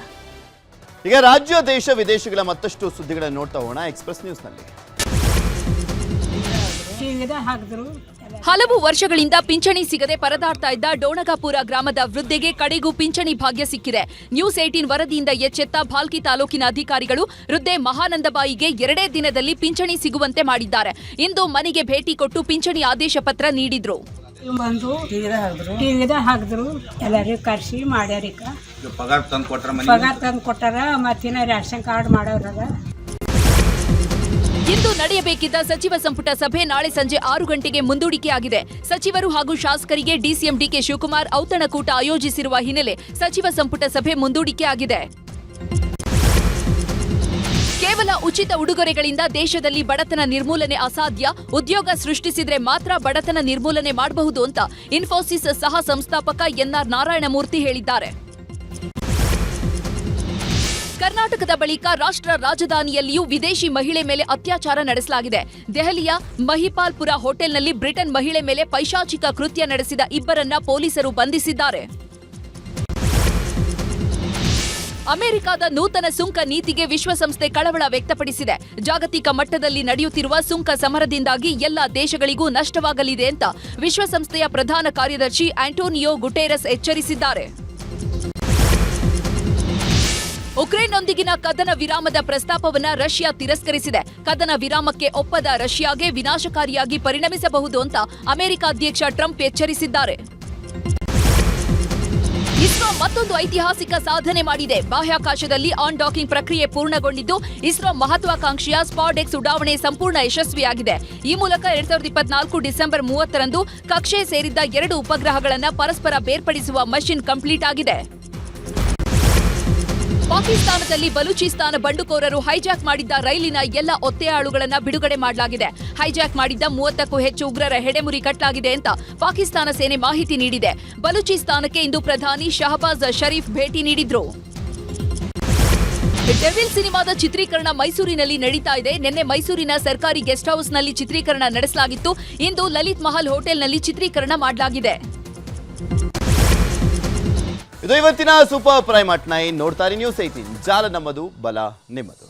ಈಗ ರಾಜ್ಯ, ದೇಶ, ವಿದೇಶಗಳ ಮತ್ತಷ್ಟು ಸುದ್ದಿಗಳನ್ನು ನೋಡ್ತಾ ಹೋಗೋಣ ಎಕ್ಸ್‌ಪ್ರೆಸ್ ನ್ಯೂಸ್ನಲ್ಲಿ. ಹಲವು ವರ್ಷಗಳಿಂದ ಪಿಂಚಣಿ ಸಿಗದೆ ಪರದಾಡ್ತಾ ಇದ್ದ ಡೋಣಗಾಪುರ ಗ್ರಾಮದ ವೃದ್ಧೆಗೆ ಕಡೆಗೂ ಪಿಂಚಣಿ ಭಾಗ್ಯ ಸಿಕ್ಕಿದೆ. ನ್ಯೂಸ್ 18 ವರದಿಯಿಂದ ಎಚ್ಚೆತ್ತ ಭಾಲ್ಕಿ ತಾಲೂಕಿನ ಅಧಿಕಾರಿಗಳು ವೃದ್ಧೆ ಮಹಾನಂದಬಾಯಿಗೆ 2 ದಿನದಲ್ಲಿ ಪಿಂಚಣಿ ಸಿಗುವಂತೆ ಮಾಡಿದ್ದಾರೆ. ಇಂದು ಮನೆಗೆ ಭೇಟಿ ಕೊಟ್ಟು ಪಿಂಚಣಿ ಆದೇಶ ಪತ್ರ ನೀಡಿದ್ರು. ಬಂದು ಹಾಕಿದ್ರು ಎಲ್ಲರಿಗೂ ಕರ್ಸಿ ಮಾಡ್ಯಾರೀಗ ಪಗಾರ ತಂದು ಕೊಟ್ಟಾರ. ಮತ್ತಿನ ರೇಷನ್ ಕಾರ್ಡ್ ಮಾಡೋರದ. ಇಂದು ನಡೆಯಬೇಕಿದ್ದ ಸಚಿವ ಸಂಪುಟ ಸಭೆ ನಾಳೆ ಸಂಜೆ 6 ಗಂಟೆಗೆ ಮುಂದೂಡಿಕೆಯಾಗಿದೆ. ಸಚಿವರು ಹಾಗೂ ಶಾಸಕರಿಗೆ ಡಿಸಿಎಂ ಡಿಕೆ ಶಿವಕುಮಾರ್ ಔತಣಕೂಟ ಆಯೋಜಿಸಿರುವ ಹಿನ್ನೆಲೆ ಸಚಿವ ಸಂಪುಟ ಸಭೆ ಮುಂದೂಡಿಕೆಯಾಗಿದೆ. ಕೇವಲ ಉಚಿತ ಉಡುಗೊರೆಗಳಿಂದ ದೇಶದಲ್ಲಿ ಬಡತನ ನಿರ್ಮೂಲನೆ ಅಸಾಧ್ಯ. ಉದ್ಯೋಗ ಸೃಷ್ಟಿಸಿದ್ರೆ ಮಾತ್ರ ಬಡತನ ನಿರ್ಮೂಲನೆ ಮಾಡಬಹುದು ಅಂತ ಇನ್ಫೋಸಿಸ್ ಸಹ ಸಂಸ್ಥಾಪಕ ಎನ್ಆರ್ ನಾರಾಯಣಮೂರ್ತಿ ಹೇಳಿದ್ದಾರೆ. ಕರ್ನಾಟಕದ ಬಳಿಕ ರಾಷ್ಟ್ರ ರಾಜಧಾನಿಯಲ್ಲಿಯೂ ವಿದೇಶಿ ಮಹಿಳೆ ಮೇಲೆ ಅತ್ಯಾಚಾರ ನಡೆಸಲಾಗಿದೆ. ದೆಹಲಿಯ ಮಹಿಪಾಲ್ಪುರ ಹೋಟೆಲ್ನಲ್ಲಿ ಬ್ರಿಟನ್ ಮಹಿಳೆ ಮೇಲೆ ಪೈಶಾಚಿಕ ಕೃತ್ಯ ನಡೆಸಿದ 2 ಪೊಲೀಸರು ಬಂಧಿಸಿದ್ದಾರೆ. ಅಮೆರಿಕದ ನೂತನ ಸುಂಕ ನೀತಿಗೆ ವಿಶ್ವಸಂಸ್ಥೆ ಕಳವಳ ವ್ಯಕ್ತಪಡಿಸಿದೆ. ಜಾಗತಿಕ ಮಟ್ಟದಲ್ಲಿ ನಡೆಯುತ್ತಿರುವ ಸುಂಕ ಸಮರದಿಂದಾಗಿ ಎಲ್ಲ ದೇಶಗಳಿಗೂ ನಷ್ಟವಾಗಲಿದೆ ಅಂತ ವಿಶ್ವಸಂಸ್ಥೆಯ ಪ್ರಧಾನ ಕಾರ್ಯದರ್ಶಿ ಆಂಟೋನಿಯೋ ಗುಟೆರಸ್ ಎಚ್ಚರಿಸಿದ್ದಾರೆ. ಉಕ್ರೇನ್ನೊಂದಿಗಿನ ಕದನ ವಿರಾಮದ ಪ್ರಸ್ತಾಪವನ್ನ ರಷ್ಯಾ ತಿರಸ್ಕರಿಸಿದೆ. ಕದನ ವಿರಾಮಕ್ಕೆ ಒಪ್ಪದ ರಷ್ಯಾಗೆ ವಿನಾಶಕಾರಿಯಾಗಿ ಪರಿಣಮಿಸಬಹುದು ಅಂತ ಅಮೆರಿಕ ಅಧ್ಯಕ್ಷ ಟ್ರಂಪ್ ಎಚ್ಚರಿಸಿದ್ದಾರೆ. ಇಸ್ರೋ ಮತ್ತೊಂದು ಐತಿಹಾಸಿಕ ಸಾಧನೆ ಮಾಡಿದೆ. ಬಾಹ್ಯಾಕಾಶದಲ್ಲಿ ಆನ್ ಡಾಕಿಂಗ್ ಪ್ರಕ್ರಿಯೆ ಪೂರ್ಣಗೊಂಡಿದ್ದು ಇಸ್ರೋ ಮಹತ್ವಾಕಾಂಕ್ಷೆಯ ಸ್ಪಾಡೆಕ್ಸ್ ಉಡಾವಣೆ ಸಂಪೂರ್ಣ ಯಶಸ್ವಿಯಾಗಿದೆ. ಈ ಮೂಲಕ 2024 ಡಿಸೆಂಬರ್ 30ರಂದು ಕಕ್ಷೆ ಸೇರಿದ್ದ 2 ಉಪಗ್ರಹಗಳನ್ನು ಪರಸ್ಪರ ಬೇರ್ಪಡಿಸುವ ಮಷಿನ್ ಕಂಪ್ಲೀಟ್ ಆಗಿದೆ. ಪಾಕಿಸ್ತಾನದಲ್ಲಿ ಬಲೂಚಿಸ್ತಾನ ಬಂಡುಕೋರರು ಹೈಜಾಕ್ ಮಾಡಿದ್ದ ರೈಲಿನ ಎಲ್ಲ ಒತ್ತೆಯಾಳುಗಳನ್ನು ಬಿಡುಗಡೆ ಮಾಡಲಾಗಿದೆ. ಹೈಜಾಕ್ ಮಾಡಿದ್ದ 30ಕ್ಕೂ ಹೆಚ್ಚು ಉಗ್ರರ ಹೆಡೆಮುರಿ ಕಟ್ಟಲಾಗಿದೆ ಅಂತ ಪಾಕಿಸ್ತಾನ ಸೇನೆ ಮಾಹಿತಿ ನೀಡಿದೆ. ಬಲೂಚಿಸ್ತಾನಕ್ಕೆ ಇಂದು ಪ್ರಧಾನಿ ಶಹಬಾಜ್ ಶರೀಫ್ ಭೇಟಿ ನೀಡಿದ್ರು. ಡೆವಿಲ್ ಸಿನಿಮಾದ ಚಿತ್ರೀಕರಣ ಮೈಸೂರಿನಲ್ಲಿ ನಡೀತಾ ಇದೆ. ನಿನ್ನೆ ಮೈಸೂರಿನ ಸರ್ಕಾರಿ ಗೆಸ್ಟ್ ಹೌಸ್ನಲ್ಲಿ ಚಿತ್ರೀಕರಣ ನಡೆಸಲಾಗಿತ್ತು. ಇಂದು ಲಲಿತ್ ಮಹಲ್ ಹೋಟೆಲ್ನಲ್ಲಿ ಚಿತ್ರೀಕರಣ ಮಾಡಲಾಗಿದೆ. ಇದು ಇವತ್ತಿನ ಸೂಪರ್ ಪ್ರೈಮ್ ಅಟ್ 9. ನೋಡ್ತಾರೆ ನ್ಯೂಸ್ 18 ಜಾಲ ನಮ್ಮದು, ಬಲ ನಿಮ್ಮದು.